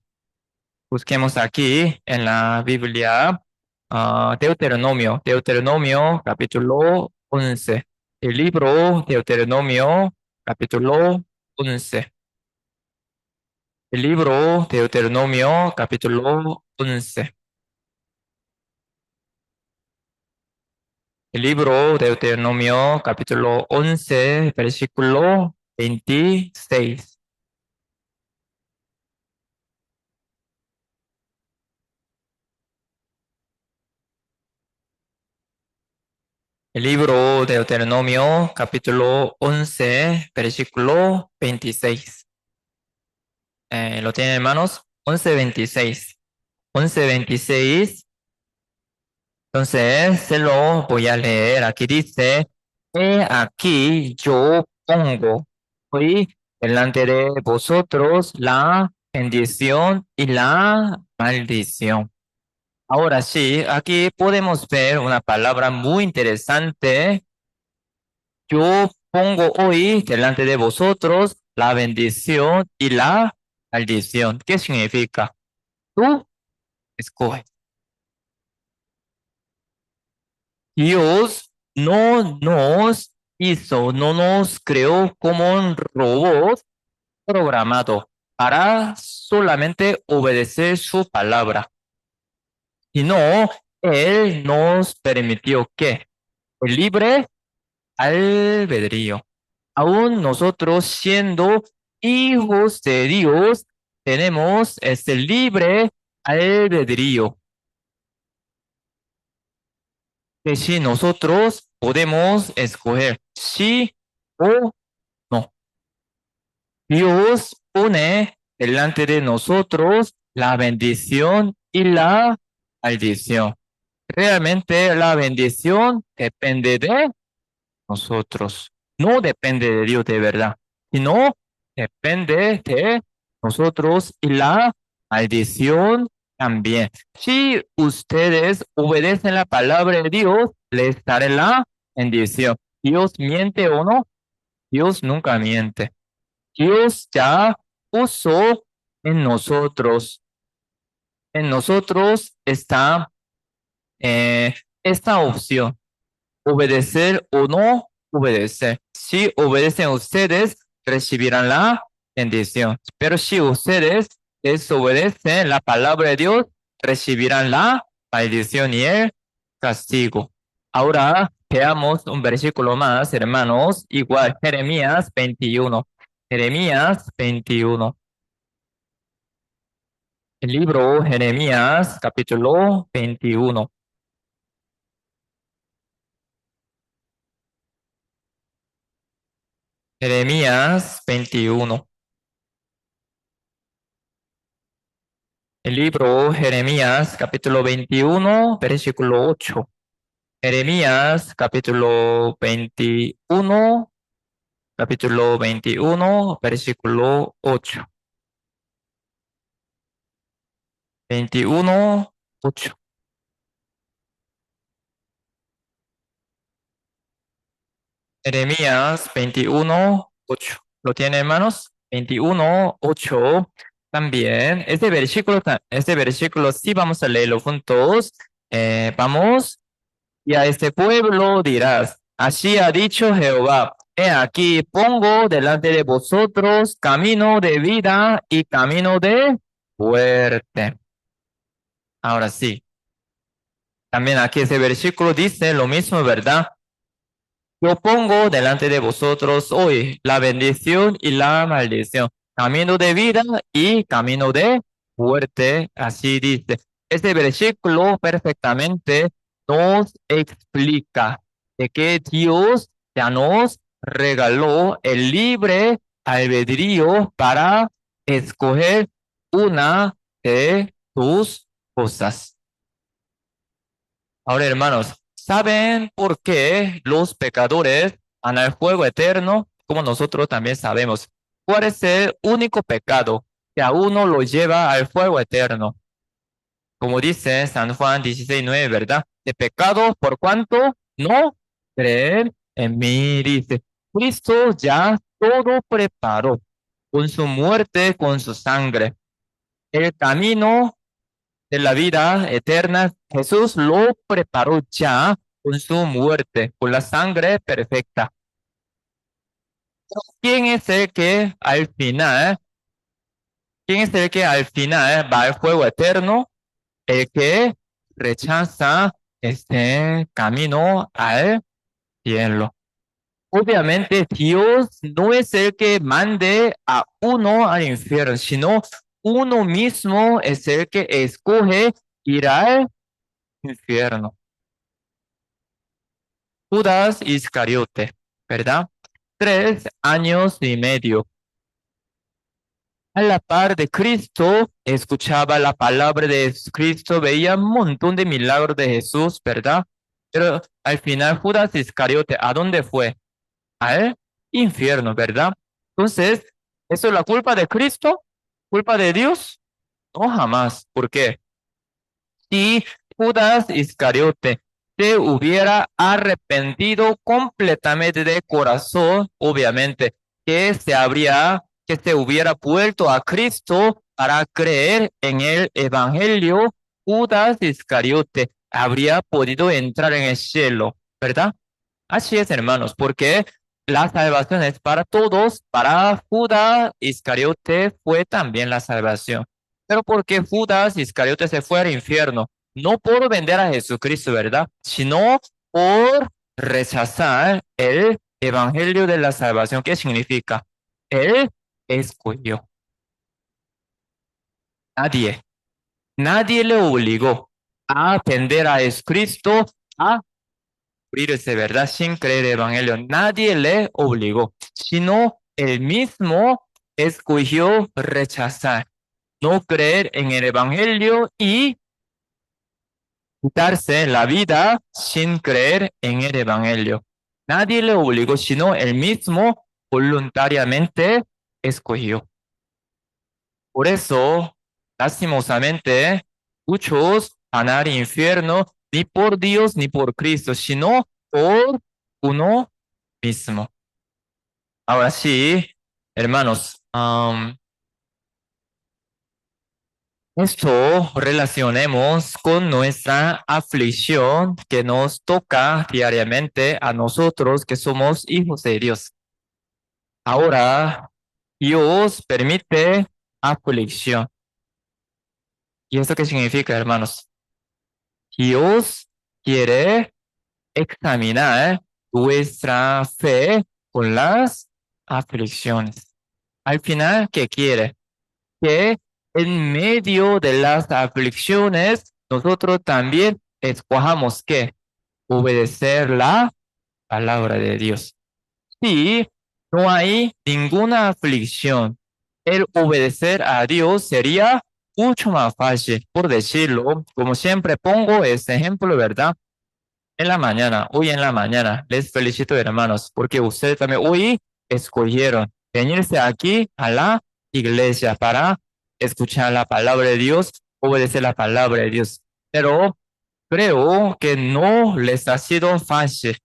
A: Busquemos aquí en la Biblia, Deuteronomio capítulo 11. El libro Deuteronomio, capítulo 11. El libro Deuteronomio, capítulo 11. El libro Deuteronomio, capítulo 11, versículo 26. El libro Deuteronomio, capítulo 11, versículo 26. ¿Lo tienen en manos? 11:26. 11:26. Entonces, se lo voy a leer. Aquí dice, he aquí yo pongo hoy delante de vosotros la bendición y la maldición. Ahora sí, aquí podemos ver una palabra muy interesante. Yo pongo hoy delante de vosotros la bendición y la maldición. ¿Qué significa? Tú escoges. Dios no nos hizo, no nos creó como un robot programado para solamente obedecer su palabra, sino Él nos permitió que el libre albedrío. Aún nosotros siendo hijos de Dios, tenemos este libre albedrío. Que si nosotros podemos escoger sí o no. Dios pone delante de nosotros la bendición y la maldición. Realmente la bendición depende de nosotros. No depende de Dios de verdad, sino depende de nosotros y la maldición también. Si ustedes obedecen la palabra de Dios, les daré la bendición. ¿Dios miente o no? Dios nunca miente. Dios ya puso en nosotros. En nosotros está esta opción. Obedecer o no obedecer. Si obedecen ustedes, recibirán la bendición. Pero si ustedes desobedecen la palabra de Dios, recibirán la maldición y el castigo. Ahora veamos un versículo más, hermanos, igual Jeremías 21. Jeremías 21. El libro Jeremías, capítulo 21. Jeremías 21. El libro Jeremías, capítulo 21, versículo 8. Jeremías, capítulo 21, versículo 8. 21, 8. Jeremías 21, 8. ¿Lo tiene, hermanos? 21, 8. También, este versículo sí vamos a leerlo juntos. Vamos. Y a este pueblo dirás, así ha dicho Jehová, he aquí pongo delante de vosotros camino de vida y camino de muerte. Ahora sí, también aquí ese versículo dice lo mismo, ¿verdad? Yo pongo delante de vosotros hoy la bendición y la maldición, camino de vida y camino de muerte, así dice. Este versículo perfectamente nos explica de que Dios ya nos regaló el libre albedrío para escoger una de sus cosas. Ahora, hermanos, ¿saben por qué los pecadores van al fuego eterno? Como nosotros también sabemos. ¿Cuál es el único pecado que a uno lo lleva al fuego eterno? Como dice San Juan 16:9, ¿verdad? De pecado, ¿por cuánto? No creer en mí, dice. Cristo ya todo preparó con su muerte, con su sangre. El camino de la vida eterna, Jesús lo preparó ya con su muerte, con la sangre perfecta. ¿Quién es el que al final, quién es el que al final va al fuego eterno? El que rechaza este camino al cielo. Obviamente Dios no es el que mande a uno al infierno, sino uno mismo es el que escoge ir al infierno. Judas Iscariote, ¿verdad? 3 años y medio. A la par de Cristo, escuchaba la palabra de Cristo, veía un montón de milagros de Jesús, ¿verdad? Pero al final Judas Iscariote, ¿a dónde fue? Al infierno, ¿verdad? Entonces, ¿eso es la culpa de Cristo? ¿Culpa de Dios? No, jamás. ¿Por qué? Si Judas Iscariote se hubiera arrepentido completamente de corazón, obviamente, que se hubiera vuelto a Cristo para creer en el Evangelio, Judas Iscariote habría podido entrar en el cielo, ¿verdad? Así es, hermanos, porque la salvación es para todos, para Judas Iscariote fue también la salvación. Pero porque Judas Iscariote se fue al infierno, no por vender a Jesucristo, ¿verdad? Sino por rechazar el evangelio de la salvación. ¿Qué significa? Él escogió. Nadie, nadie le obligó a atender a Jesucristo, a morirse, ¿verdad? Sin creer el evangelio. Nadie le obligó, sino él mismo escogió rechazar, no creer en el evangelio y quitarse la vida sin creer en el evangelio. Nadie le obligó, sino él mismo voluntariamente escogió. Por eso, lastimosamente, muchos van al infierno ni por Dios ni por Cristo, sino por uno mismo. Ahora sí, hermanos, esto relacionemos con nuestra aflicción que nos toca diariamente a nosotros que somos hijos de Dios. Ahora, Dios permite aflicción. ¿Y esto qué significa, hermanos? Dios quiere examinar vuestra fe con las aflicciones. Al final, ¿qué quiere? Que en medio de las aflicciones nosotros también escojamos que obedecer la palabra de Dios. Si no hay ninguna aflicción, el obedecer a Dios sería mucho más fácil, por decirlo, como siempre pongo este ejemplo, ¿verdad? En la mañana, hoy en la mañana, les felicito hermanos, porque ustedes también hoy escogieron venirse aquí a la iglesia para escuchar la palabra de Dios, obedecer la palabra de Dios. Pero creo que no les ha sido fácil,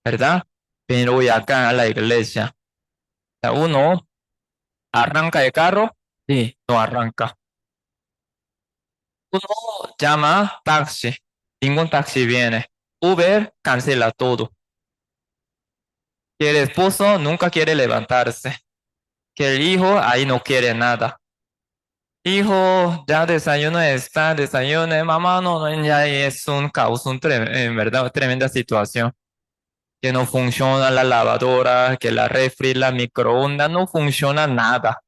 A: ¿verdad? Venir hoy acá a la iglesia. Uno arranca el carro, sí, no arranca. Uno llama taxi, ningún taxi viene. Uber cancela todo. Que el esposo nunca quiere levantarse, que el hijo ahí no quiere nada. Hijo, ya desayuno está, desayuno, mamá, no, no, ya es un caos, en verdad, tremenda situación. Que no funciona la lavadora, que la refri, la microondas, no funciona nada.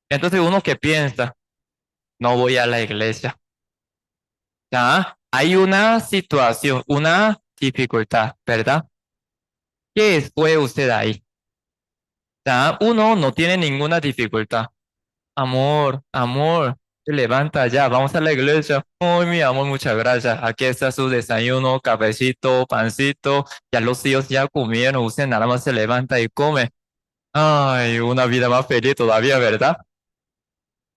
A: Entonces uno que piensa, no voy a la iglesia. Ya, hay una situación, una dificultad, ¿verdad? ¿Qué fue usted ahí? Ya, uno no tiene ninguna dificultad. Amor, amor, se levanta ya, vamos a la iglesia. Ay, mi amor, muchas gracias. Aquí está su desayuno, cafecito, pancito. Ya los tíos ya comieron, usted nada más se levanta y come. Ay, una vida más feliz todavía, ¿verdad?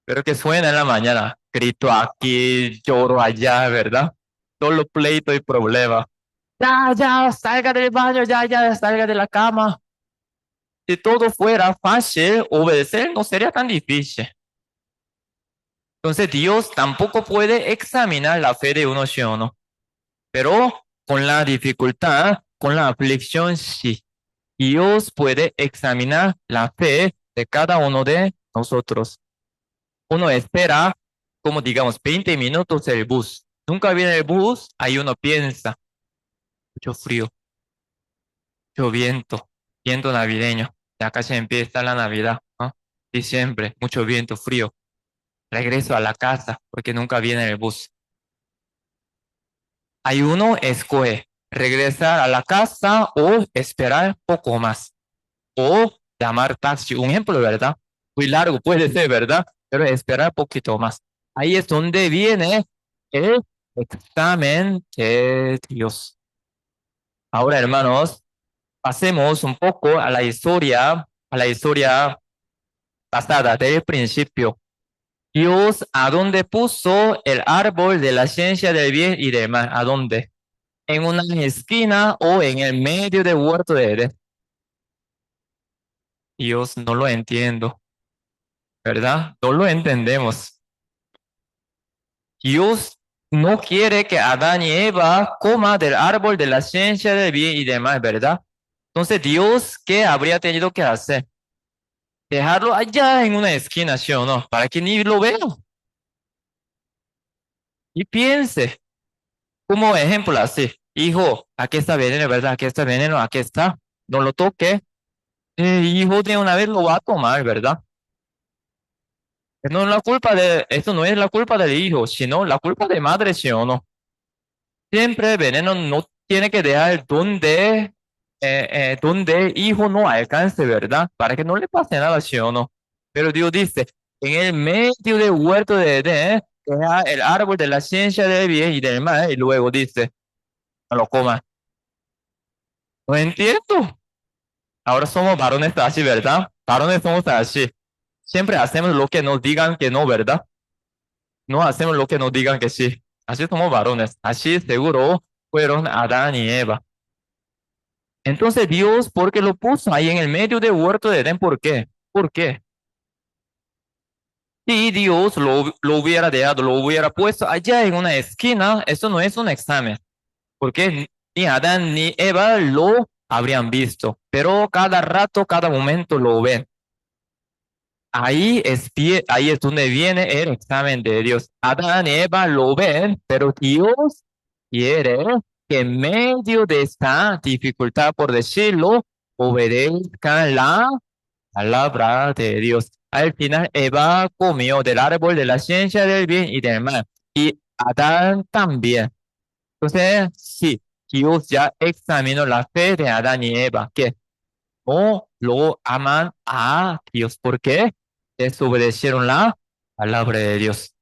A: Pero que suena en la mañana, grito aquí, lloro allá, ¿verdad? Solo pleito y problema. Ya, ya, salga del baño, ya, ya, salga de la cama. Si todo fuera fácil, obedecer no sería tan difícil. Entonces Dios tampoco puede examinar la fe de uno sí o no. Pero Con la dificultad, con la aflicción, sí. Dios puede examinar la fe de cada uno de nosotros. Uno espera, como digamos, 20 minutos el bus. Nunca viene el bus, ahí uno piensa, mucho frío, mucho viento, viento navideño. Ya casi empieza la Navidad, ¿no? Diciembre, mucho viento, frío. Regreso a la casa porque nunca viene el bus. Hay uno escoge regresar a la casa o esperar poco más. O llamar taxi. Un ejemplo, ¿verdad? Muy largo puede ser, ¿verdad? Pero esperar poquito más. Ahí es donde viene el examen de Dios. Ahora, hermanos, pasemos un poco a la historia pasada, del principio. Dios, ¿a dónde puso el árbol de la ciencia del bien y del mal? ¿A dónde? ¿En una esquina o en el medio del huerto de Edén? Dios, no lo entiendo, ¿verdad? No lo entendemos. Dios no quiere que Adán y Eva coma del árbol de la ciencia del bien y del mal, ¿verdad? Entonces, Dios, ¿qué habría tenido que hacer? Dejarlo allá en una esquina, ¿sí o no? Para que ni lo vea. Y piense, como ejemplo así, hijo, aquí está veneno, ¿verdad? Aquí está veneno, aquí está. No lo toque. Hijo de una vez lo va a tomar, ¿verdad? No es la culpa de, esto no es la culpa del hijo, sino la culpa de madre, ¿sí o no? Siempre el veneno no tiene que dejar donde hijo no alcance, ¿verdad? Para que no le pase nada, ¿sí o no? Pero Dios dice, en el medio del huerto de Edén, deja el árbol de la ciencia del bien y del mal, y luego dice, no lo coma. No entiendo. Ahora somos varones así, ¿verdad? Varones somos así. Siempre hacemos lo que nos digan que no, ¿verdad? No hacemos lo que nos digan que sí. Así somos varones. Así seguro fueron Adán y Eva. Entonces Dios, ¿por qué lo puso ahí en el medio del huerto de Edén? ¿Por qué? ¿Por qué? Si Dios lo hubiera dejado, lo hubiera puesto allá en una esquina, eso no es un examen, porque ni Adán ni Eva lo habrían visto, pero cada rato, cada momento lo ven. Ahí es donde viene el examen de Dios. Adán y Eva lo ven, pero Dios quiere que en medio de esta dificultad, por decirlo, obedezcan la palabra de Dios. Al final, Eva comió del árbol de la ciencia del bien y del mal. Y Adán también. Entonces, sí, Dios ya examinó la fe de Adán y Eva, que no lo aman a Dios. ¿Por qué? Desobedecieron la palabra de Dios.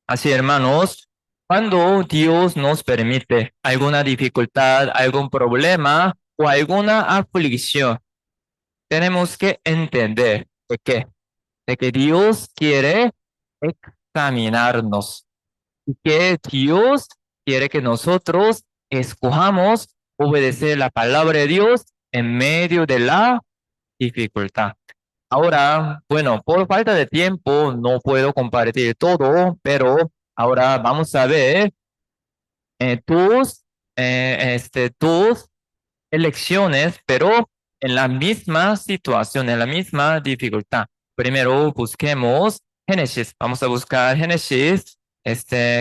A: Así, hermanos, cuando Dios nos permite alguna dificultad, algún problema o alguna aflicción, tenemos que entender de que Dios quiere examinarnos y que Dios quiere que nosotros escojamos obedecer la palabra de Dios en medio de la dificultad. Ahora, bueno, por falta de tiempo no puedo compartir todo, pero ahora vamos a ver tus, tus elecciones, pero en la misma situación, en la misma dificultad. Primero busquemos Génesis. Vamos a buscar Génesis,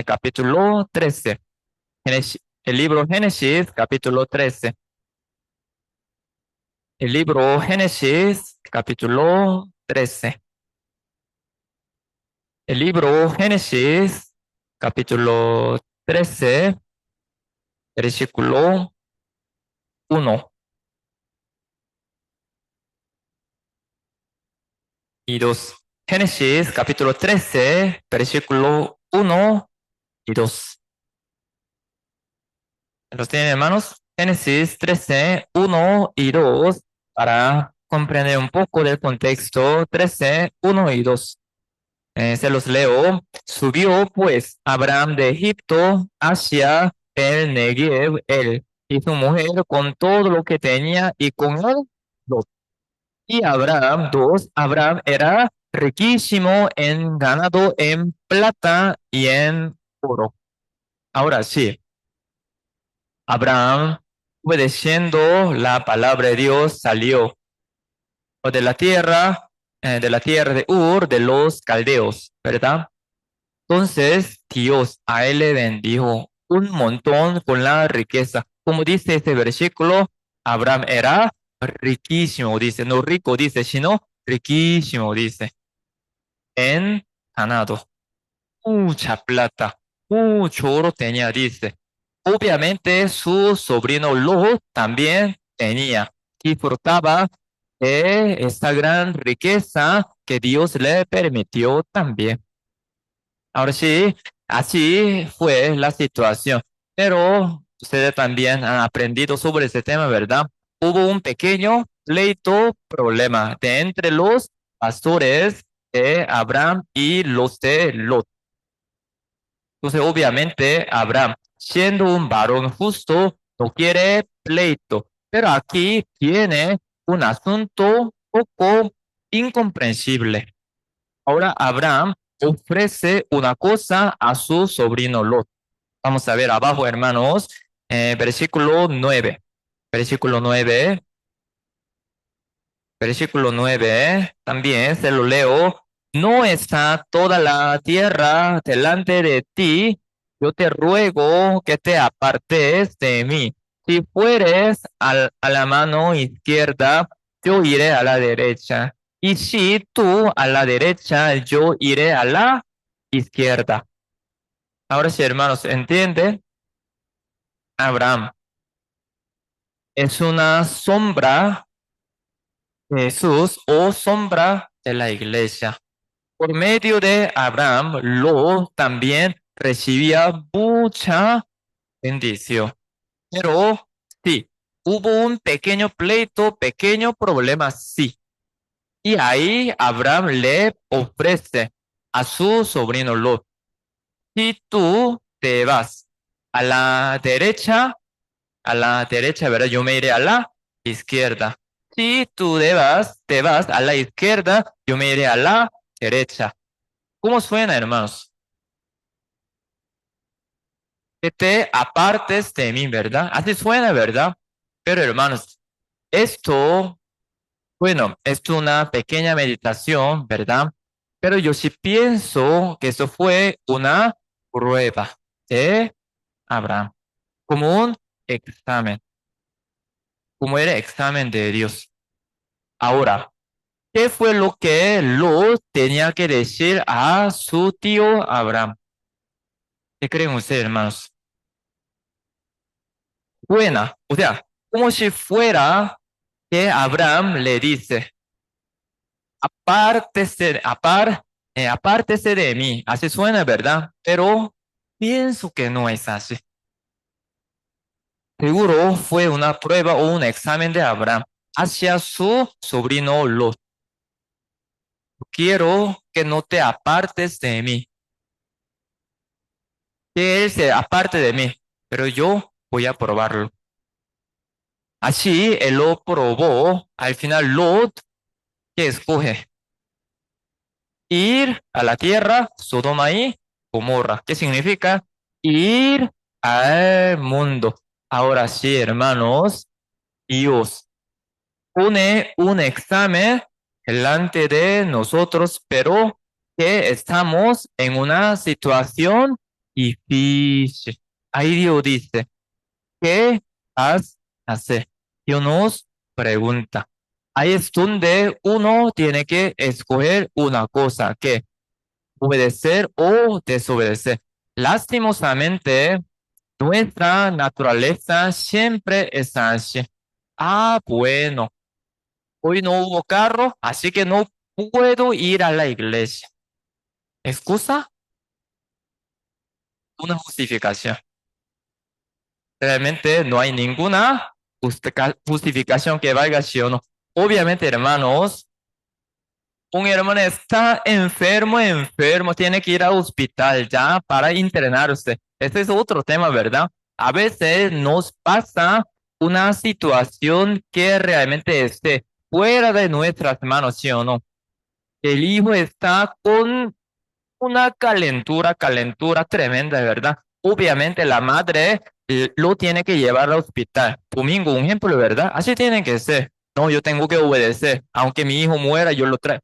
A: capítulo 13. El libro Génesis, capítulo 13. El libro Génesis, capítulo 13. El libro Génesis, capítulo 13, versículo 1 y 2. Génesis, capítulo 13, versículo 1 y 2. ¿Los tienen, hermanos? Génesis 13, 1 y 2, para comprender un poco del contexto. 13, 1 y 2. Se los leo. Subió pues Abraham de Egipto hacia el Negev, él y su mujer con todo lo que tenía y con él Lot. Y Abraham, dos, Abraham era riquísimo en ganado, en plata y en oro. Ahora sí, Abraham, obedeciendo la palabra de Dios, salió o de la tierra de Ur, de los caldeos, ¿verdad? Entonces Dios a él le bendijo un montón con la riqueza. Como dice este versículo, Abraham era riquísimo, dice, no rico, dice, sino riquísimo, dice, en ganado, mucha plata, mucho oro tenía, dice. Obviamente su sobrino Lot también tenía, disfrutaba de esta gran riqueza que Dios le permitió también. Ahora sí, así fue la situación. Pero ustedes también han aprendido sobre ese tema, ¿verdad? Hubo un pequeño pleito, problema de entre los pastores de Abraham y los de Lot. Entonces, obviamente, Abraham, siendo un varón justo, no quiere pleito. Pero aquí tiene un asunto poco incomprensible. Ahora Abraham ofrece una cosa a su sobrino Lot. Vamos a ver abajo, hermanos, versículo 9. Versículo 9. Versículo 9. También se lo leo. No está toda la tierra delante de ti. Yo te ruego que te apartes de mí. Si fueres a la mano izquierda, yo iré a la derecha. Y si tú a la derecha, yo iré a la izquierda. Ahora sí, hermanos, ¿entienden? Abraham es una sombra de Jesús o sombra de la iglesia. Por medio de Abraham, Lot también recibía mucha bendición. Pero sí, hubo un pequeño pleito, pequeño problema, sí. Y ahí Abraham le ofrece a su sobrino Lot, si tú te vas a la derecha, ¿verdad? Yo me iré a la izquierda. Si tú te vas a la izquierda, yo me iré a la derecha. ¿Cómo suena, hermanos? Que te apartes de mí, ¿verdad? Así suena, ¿verdad? Pero, hermanos, esto, bueno, es una pequeña meditación, ¿verdad? Pero yo sí pienso que eso fue una prueba de Abraham, como un examen, como era examen de Dios. Ahora, ¿qué fue lo que Lot tenía que decir a su tío Abraham? ¿Qué creen ustedes, hermanos? Buena, o sea, como si fuera que Abraham le dice, apártese de mí. Así suena, ¿verdad? Pero pienso que no es así. Seguro fue una prueba o un examen de Abraham hacia su sobrino Lot. Quiero que no te apartes de mí, que él se aparte de mí, pero yo voy a probarlo. Así él lo probó. Al final Lot, ¿qué escoge? Ir a la tierra, Sodoma y Gomorra. ¿Qué significa? Ir al mundo. Ahora sí, hermanos, Dios pone un examen delante de nosotros, pero que estamos en una situación difícil. Ahí Dios dice, ¿qué vas a hacer? Dios nos pregunta. Ahí es donde uno tiene que escoger una cosa, que obedecer o desobedecer. Lastimosamente, nuestra naturaleza siempre es así. Ah, bueno, hoy no hubo carro, así que no puedo ir a la iglesia. ¿Excusa? Una justificación. Realmente no hay ninguna justificación que valga sí o no. Obviamente, hermanos, un hermano está enfermo, tiene que ir al hospital ya para internarse. Este es otro tema, ¿verdad? A veces nos pasa una situación que realmente esté fuera de nuestras manos, ¿sí o no? El hijo está con una calentura tremenda, ¿verdad? obviamente la madre lo tiene que llevar al hospital. Domingo, un ejemplo, ¿verdad? Así tiene que ser. No, yo tengo que obedecer. Aunque mi hijo muera, yo lo traigo.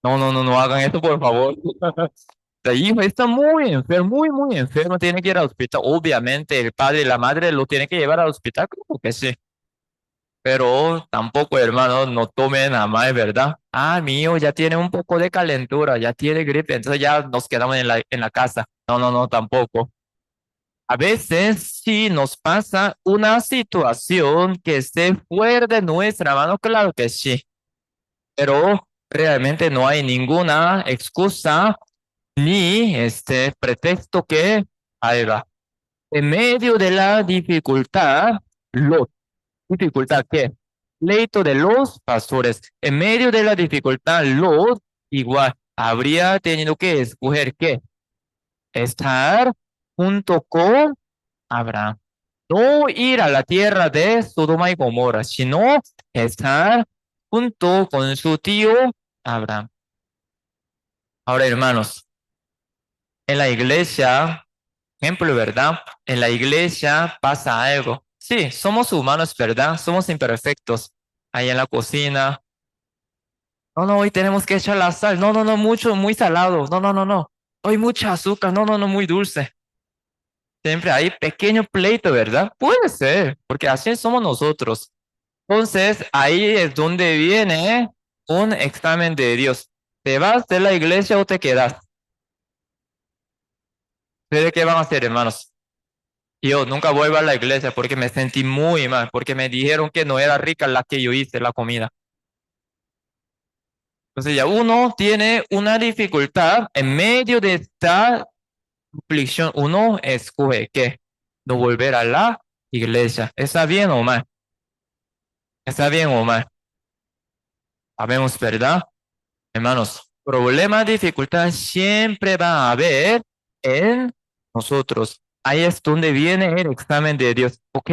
A: No, no, no, no hagan esto, por favor. El hijo está muy enfermo, muy, muy enfermo, tiene que ir al hospital. Obviamente, el padre y la madre lo tienen que llevar al hospital, creo que sí. Pero tampoco, hermano, no tomen a más, ¿verdad? Ah, mi hijo ya tiene un poco de calentura, ya tiene gripe, entonces ya nos quedamos en la casa. No, no, no, tampoco. A veces sí nos pasa una situación que esté fuera de nuestra mano, claro que sí, pero realmente no hay ninguna excusa ni este pretexto que haya. En medio de la dificultad, lo dificultad que pleito de los pastores. En medio de la dificultad, Lot igual habría tenido que escoger qué, estar junto con Abraham. No ir a la tierra de Sodoma y Gomorra, sino estar junto con su tío Abraham. Ahora, hermanos, en la iglesia, ejemplo, ¿verdad? En la iglesia pasa algo. Sí, somos humanos, ¿verdad? Somos imperfectos. Ahí en la cocina. No, no, hoy tenemos que echar la sal. No, no, no, mucho, muy salado. No, no, no, no. Hoy mucha azúcar. No, no, no, muy dulce. Siempre hay pequeño pleito, ¿verdad? Puede ser, porque así somos nosotros. Entonces, ahí es donde viene un examen de Dios. ¿Te vas de la iglesia o te quedas? ¿De qué van a hacer, hermanos? Yo nunca vuelvo a la iglesia porque me sentí muy mal, porque me dijeron que no era rica la que yo hice, la comida. Entonces ya uno tiene una dificultad en medio de esta aflicción. Uno escoge que no volver a la iglesia. ¿Está bien o mal? ¿Está bien o mal? Sabemos, ¿verdad? Hermanos, problemas, dificultad siempre va a haber en nosotros. Ahí es donde viene el examen de Dios. Ok,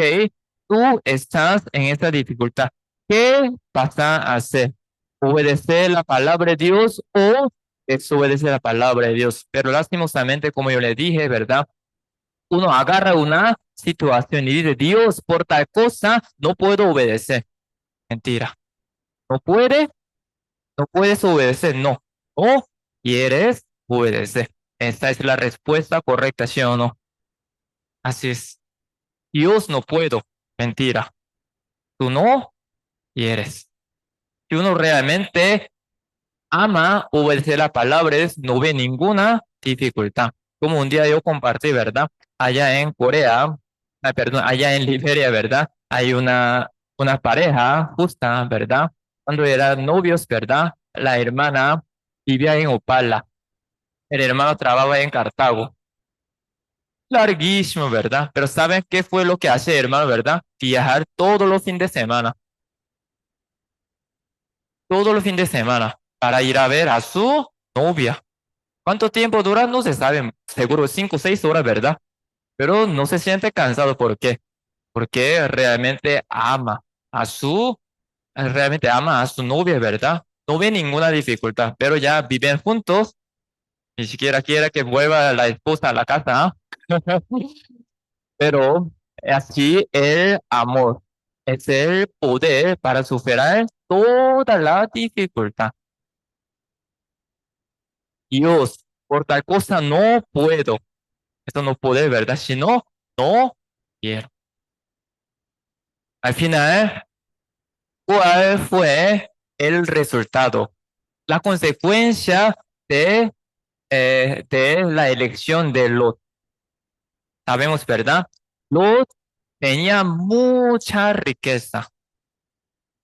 A: tú estás en esta dificultad. ¿Qué vas a hacer? ¿Obedecer la palabra de Dios o desobedecer la palabra de Dios? Pero lastimosamente, como yo le dije, ¿verdad? Uno agarra una situación y dice, Dios, por tal cosa no puedo obedecer. Mentira. No puede, no puedes obedecer, no. No quieres obedecer. Esta es la respuesta correcta, ¿sí o no? Así es. Dios no puedo. Mentira. Tú no quieres. Si uno realmente ama obedecer la palabra, no ve ninguna dificultad. Como un día yo compartí, ¿verdad? Allá en Corea, perdón, allá en Liberia, ¿verdad? Hay una pareja justa, ¿verdad? Cuando eran novios, ¿verdad? La hermana vivía en Opala, el hermano trabajaba en Cartago. Larguísimo, ¿verdad? Pero ¿saben qué fue lo que hace, hermano, verdad? Viajar todos los fines de semana, todos los fines de semana, para ir a ver a su novia. ¿Cuánto tiempo dura? No se sabe, seguro 5 o 6 horas, ¿verdad? Pero no se siente cansado. ¿Por qué? Porque realmente ama a su novia, ¿verdad? No ve ninguna dificultad, pero ya viven juntos, ni siquiera quiere que vuelva la esposa a la casa, ¿ah? Pero así el amor es el poder para superar toda la dificultad. Dios, por tal cosa no puedo. Esto no puede, ¿verdad? Si no, no quiero. Al final, ¿cuál fue el resultado? La consecuencia de la elección de Lot. Sabemos, ¿verdad? Lot tenía mucha riqueza.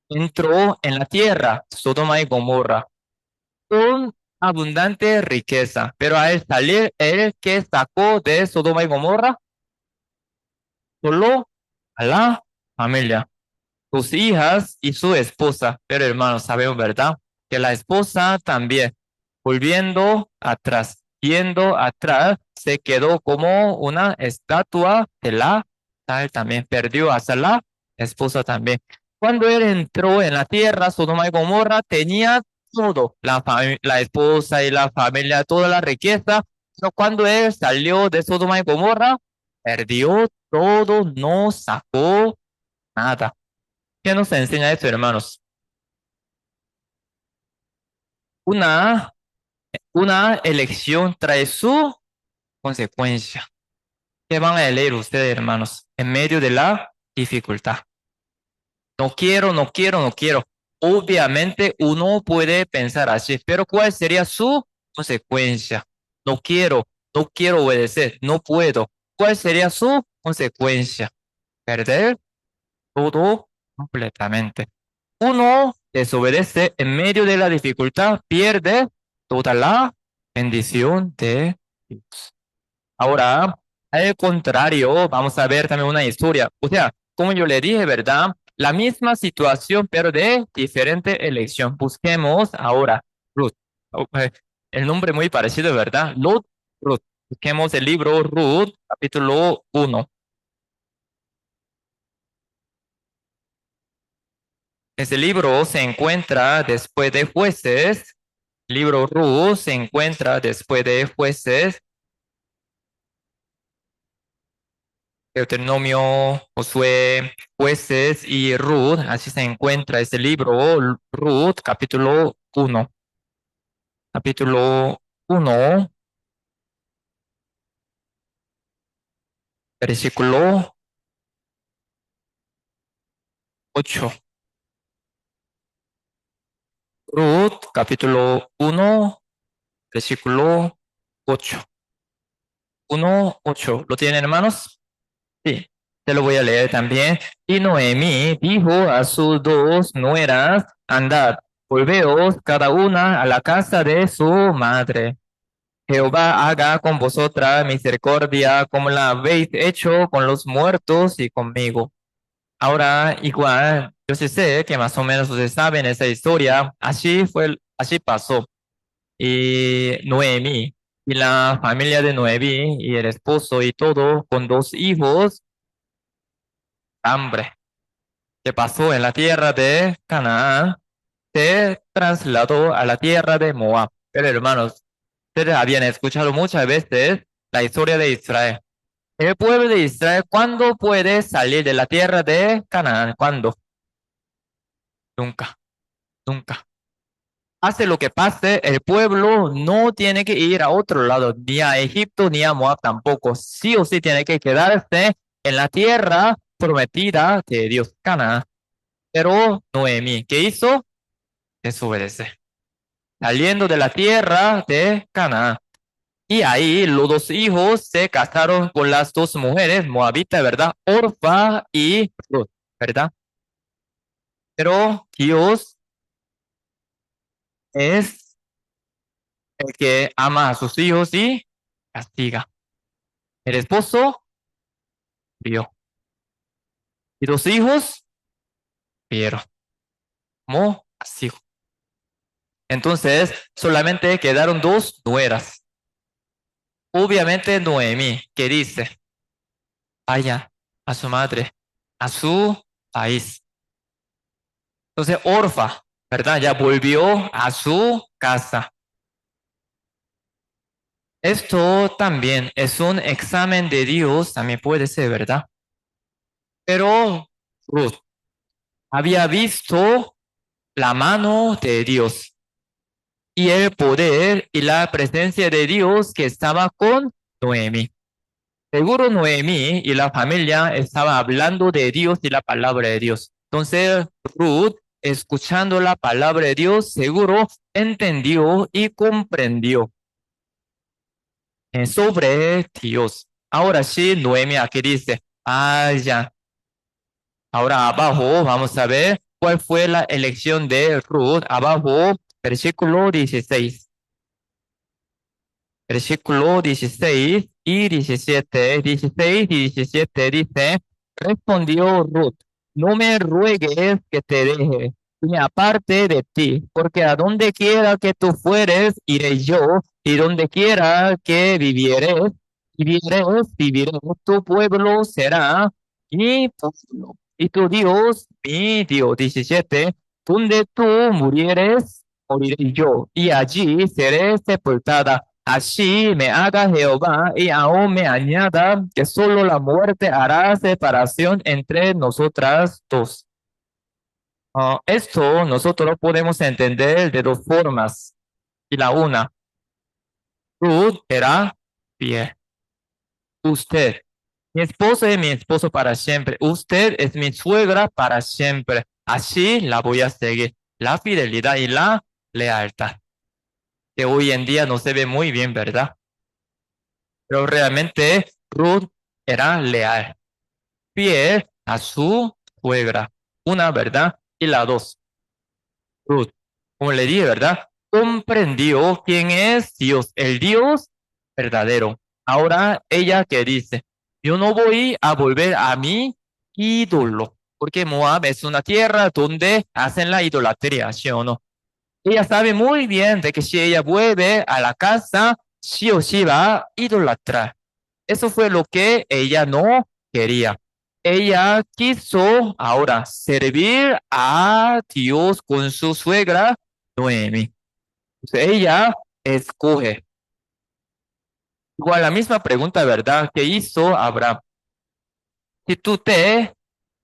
A: Entró en la tierra, Sodoma y Gomorra, con abundante riqueza. Pero al salir, el que sacó de Sodoma y Gomorra, solo a la familia, sus hijas y su esposa. Pero hermanos, sabemos, ¿verdad? Que la esposa también, volviendo atrás, yendo atrás, se quedó como una estatua de la tal, también perdió hasta la esposa también. Cuando él entró en la tierra, Sodoma y Gomorra tenía todo, la esposa y la familia, toda la riqueza, Pero cuando él salió de Sodoma y Gomorra, perdió todo, no sacó nada. ¿Qué nos enseña esto, hermanos? Una, una elección trae su consecuencia. ¿Qué van a leer ustedes, hermanos? En medio de la dificultad. No quiero, no quiero, no quiero. Obviamente uno puede pensar así, pero ¿cuál sería su consecuencia? No quiero, no quiero obedecer, no puedo. ¿Cuál sería su consecuencia? Perder todo completamente. Uno desobedece en medio de la dificultad, pierde toda la bendición de Dios. Ahora, al contrario, vamos a ver también una historia. O sea, como yo le dije, ¿verdad? La misma situación, pero de diferente elección. Busquemos ahora Ruth. El nombre muy parecido, ¿verdad? Ruth. Busquemos el libro Ruth, capítulo 1. Ese libro se encuentra después de Jueces. El libro Ruth se encuentra después de Jueces, Deuteronomio, Josué, Jueces y Ruth. Así se encuentra ese libro, Ruth, capítulo 1. Capítulo 1, versículo 8. Ruth, capítulo 1, versículo 8. 1, 8. ¿Lo tienen, hermanos? Sí, te lo voy a leer también. Y Noemí dijo a sus dos nueras, andad, volveos cada una a la casa de su madre. Jehová haga con vosotras misericordia como la habéis hecho con los muertos y conmigo. Ahora, igual, yo sí sé que más o menos ustedes saben esa historia. Así fue, así pasó. Y Noemí y la familia de Noemí y el esposo y todo con dos hijos, hambre que pasó en la tierra de Canaán, se trasladó a la tierra de Moab. Pero hermanos, ustedes habían escuchado muchas veces la historia de Israel. El pueblo de Israel, ¿cuándo puede salir de la tierra de Canaán? ¿Cuándo? Nunca, nunca. Hace lo que pase, el pueblo no tiene que ir a otro lado, ni a Egipto ni a Moab tampoco. Sí o sí tiene que quedarse en la tierra prometida de Dios, Canaán. Pero Noemí, ¿qué hizo? Desobedece. Saliendo de la tierra de Canaán. Y ahí los dos hijos se casaron con las dos mujeres moabitas, ¿verdad? Orfa y Ruth, ¿verdad? Pero Dios es el que ama a sus hijos y castiga. El esposo vio y los hijos vieron como castigo. Entonces solamente quedaron dos nueras. Obviamente Noemí, que dice, vaya a su madre, a su país. Entonces Orfa, ¿verdad? Ya volvió a su casa. Esto también es un examen de Dios, también puede ser, ¿verdad? Pero Ruth había visto la mano de Dios y el poder y la presencia de Dios que estaba con Noemi. Seguro Noemi y la familia estaba hablando de Dios y la palabra de Dios. Entonces Ruth, escuchando la palabra de Dios, seguro entendió y comprendió sobre Dios. Ahora sí, Noemi aquí dice, ah, ya. Ahora abajo vamos a ver cuál fue la elección de Ruth. Abajo, versículo 16. Versículo 16 y 17. 16 y 17 dice, respondió Ruth, no me ruegues que te deje, y me aparte de ti, porque a donde quiera que tú fueres, iré yo, y donde quiera que viviré, tu pueblo será mi pueblo, y tu Dios, mi Dios. 17, donde tú murieres, moriré yo, y allí seré sepultada. Así me haga Jehová y aún me añada que solo la muerte hará separación entre nosotras dos. Esto nosotros podemos entender de dos formas. Y la una, Ruth era fiel. Usted, mi esposo es mi esposo para siempre. Usted es mi suegra para siempre. Así la voy a seguir. La fidelidad y la lealtad, que hoy en día no se ve muy bien, ¿verdad? Pero realmente Ruth era leal, fiel a su suegra. Una, ¿verdad? Y la dos, Ruth, como le dije, ¿verdad? Comprendió quién es Dios, el Dios verdadero. Ahora ella que dice, yo no voy a volver a mi ídolo, porque Moab es una tierra donde hacen la idolatría, ¿sí o no? Ella sabe muy bien de que si ella vuelve a la casa, sí o sí va a idolatrar. Eso fue lo que ella no quería. Ella quiso ahora servir a Dios con su suegra Noemi. Entonces, ella escoge. Igual la misma pregunta, ¿verdad? Que hizo Abraham. Si tú te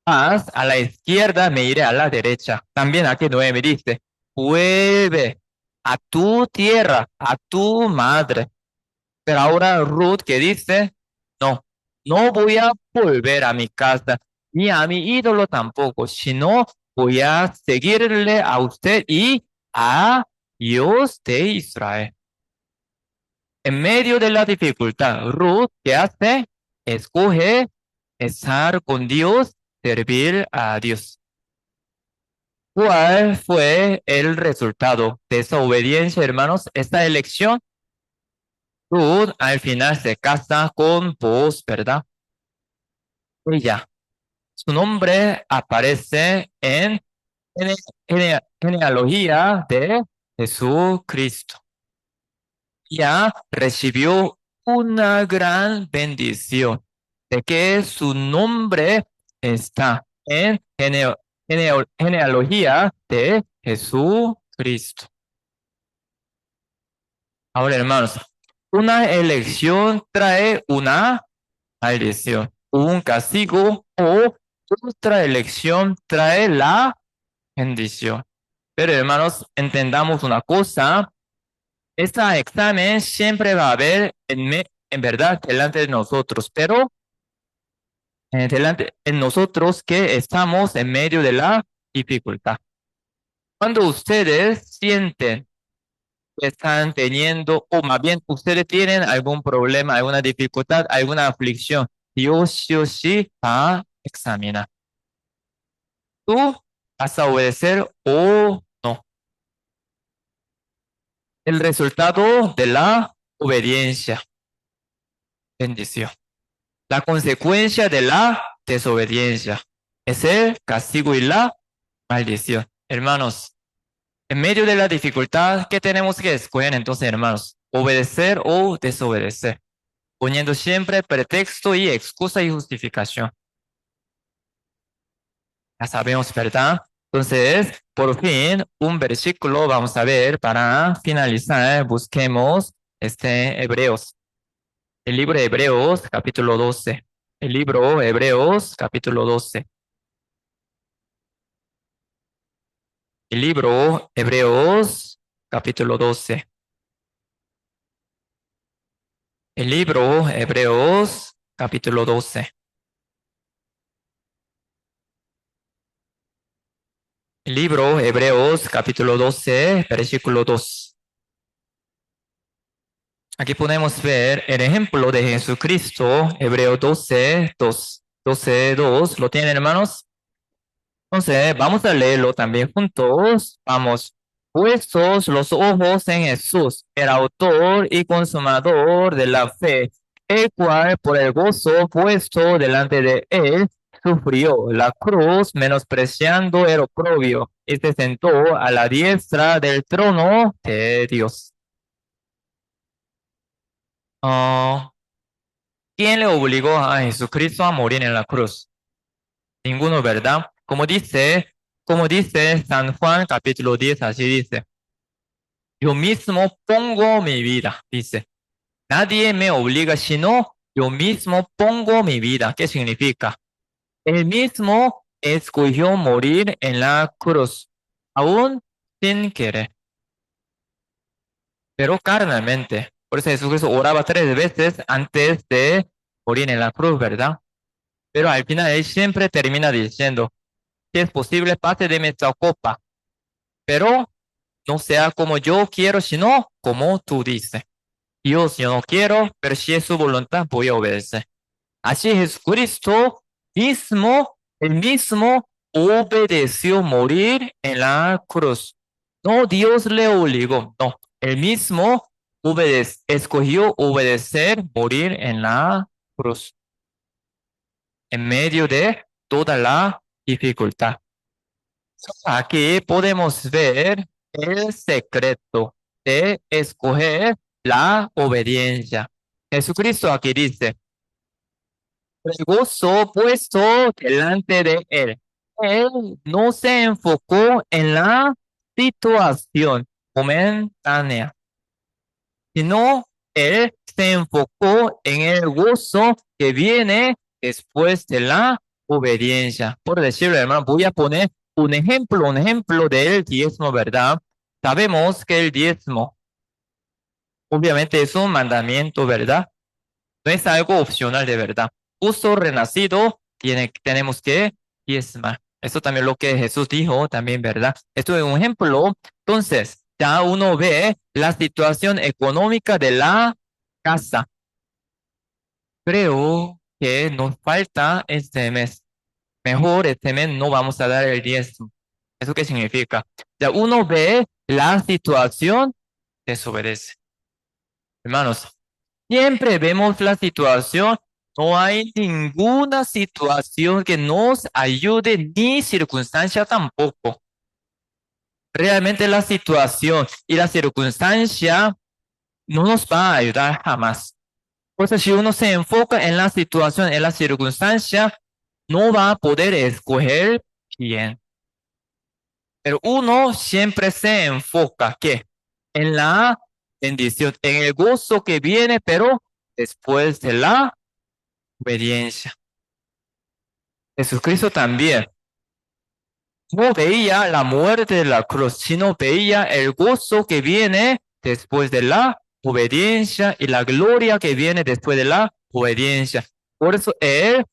A: vas a la izquierda, me iré a la derecha. También aquí Noemi dice, vuelve a tu tierra, a tu madre. Pero ahora Ruth que dice, no, no voy a volver a mi casa, ni a mi ídolo tampoco, sino voy a seguirle a usted y a Dios de Israel. En medio de la dificultad, Ruth, ¿qué hace? Escoge estar con Dios, servir a Dios. ¿Cuál fue el resultado de esa obediencia, hermanos? Esta elección, Ruth al final se casa con Boaz, ¿verdad? Ella, su nombre aparece en genealogía de Jesucristo. Ya recibió una gran bendición de que su nombre está en genealogía de Jesucristo. Ahora, hermanos, una elección trae una maldición, un castigo o otra elección trae la bendición. Pero, hermanos, entendamos una cosa. Este examen siempre va a haber en verdad delante de nosotros, pero delante en nosotros que estamos en medio de la dificultad. Cuando ustedes sienten que están teniendo, o más bien ustedes tienen algún problema, alguna dificultad, alguna aflicción, Dios sí o sí va a examinar. ¿Tú vas a obedecer o no? El resultado de la obediencia, bendición. La consecuencia de la desobediencia es el castigo y la maldición. Hermanos, en medio de la dificultad, ¿qué tenemos que escoger entonces, hermanos? Obedecer o desobedecer, poniendo siempre pretexto y excusa y justificación. Ya sabemos, ¿verdad? Entonces, por fin, un versículo vamos a ver para finalizar. Busquemos Hebreos. El libro de Hebreos, capítulo 12. El libro Hebreos, capítulo 12. El libro Hebreos, capítulo 12. El libro Hebreos, capítulo 12. El libro Hebreos, capítulo 12, versículo 2. Aquí podemos ver el ejemplo de Jesucristo, Hebreos 12, 2. 12, 2. ¿Lo tienen, hermanos? Entonces, vamos a leerlo también juntos. Vamos. Puestos los ojos en Jesús, el autor y consumador de la fe, el cual por el gozo puesto delante de él sufrió la cruz, menospreciando el oprobio, y se sentó a la diestra del trono de Dios. Ah, ¿quién le obligó a Jesucristo a morir en la cruz? Ninguno, ¿verdad? Como dice San Juan capítulo 10, así dice. yo mismo pongo mi vida, dice. Nadie me obliga, sino yo mismo pongo mi vida. ¿Qué significa? Él mismo escogió morir en la cruz, aún sin querer, pero carnalmente. Por eso Jesucristo oraba 3 veces antes de morir en la cruz, ¿verdad? Pero al final él siempre termina diciendo, si es posible, pase de esta copa, pero no sea como yo quiero, sino como tú dices. Dios, yo no quiero, pero si es su voluntad, voy a obedecer. Así Jesucristo mismo, el mismo, obedeció morir en la cruz. No, Dios le obligó, no, el mismo escogió obedecer, morir en la cruz, en medio de toda la dificultad. Aquí podemos ver el secreto de escoger la obediencia. Jesucristo aquí dice, el gozo puesto delante de él. Él no se enfocó en la situación momentánea, sino él se enfocó en el gozo que viene después de la obediencia. Por decirlo, hermano, voy a poner un ejemplo del diezmo, ¿verdad? Sabemos que el diezmo, obviamente, es un mandamiento, ¿verdad? No es algo opcional de verdad. Justo renacido, tenemos que diezmar. Eso también lo que Jesús dijo, también, ¿verdad? Esto es un ejemplo. Entonces, ya uno ve la situación económica de la casa. Creo que nos falta este mes. Mejor este mes no vamos a dar el diezmo. ¿Eso qué significa? Ya uno ve la situación, desobedece. Hermanos, siempre vemos la situación, no hay ninguna situación que nos ayude ni circunstancia tampoco. Realmente la situación y la circunstancia no nos va a ayudar jamás. Por eso si uno se enfoca en la situación, en la circunstancia, no va a poder escoger bien. Pero uno siempre se enfoca, ¿qué? En la bendición, en el gozo que viene, pero después de la obediencia. Jesucristo también no veía la muerte de la cruz, sino veía el gozo que viene después de la obediencia y la gloria que viene después de la obediencia. Por eso él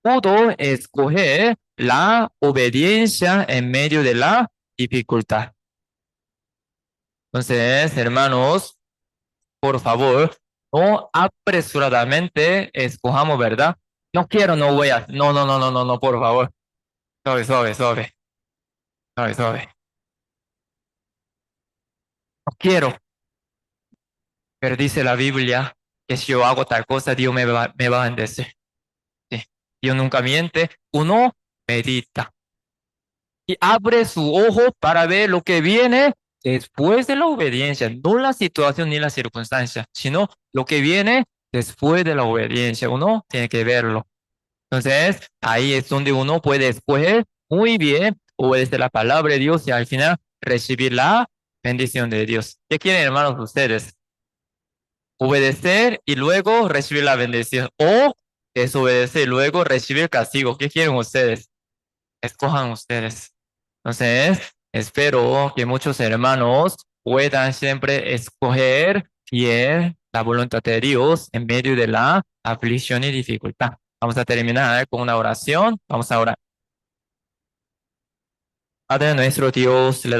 A: pudo escoger la obediencia en medio de la dificultad. Entonces, hermanos, por favor, no apresuradamente escojamos, ¿verdad? No quiero, no voy a. No, no, no, no, no, no, por favor. Suave, suave, suave, suave, suave. No quiero, pero dice la Biblia que si yo hago tal cosa, Dios me va a bendecir. Sí. Dios nunca miente. Uno medita y abre su ojo para ver lo que viene después de la obediencia, no la situación ni la circunstancia, sino lo que viene después de la obediencia. Uno tiene que verlo. Entonces, ahí es donde uno puede escoger muy bien, obedecer la palabra de Dios y al final recibir la bendición de Dios. ¿Qué quieren, hermanos, ustedes? Obedecer y luego recibir la bendición. O desobedecer y luego recibir el castigo. ¿Qué quieren ustedes? Escojan ustedes. Entonces, espero que muchos hermanos puedan siempre escoger fiel la voluntad de Dios en medio de la aflicción y dificultad. Vamos a terminar con una oración. Vamos a orar. Padre nuestro Dios, le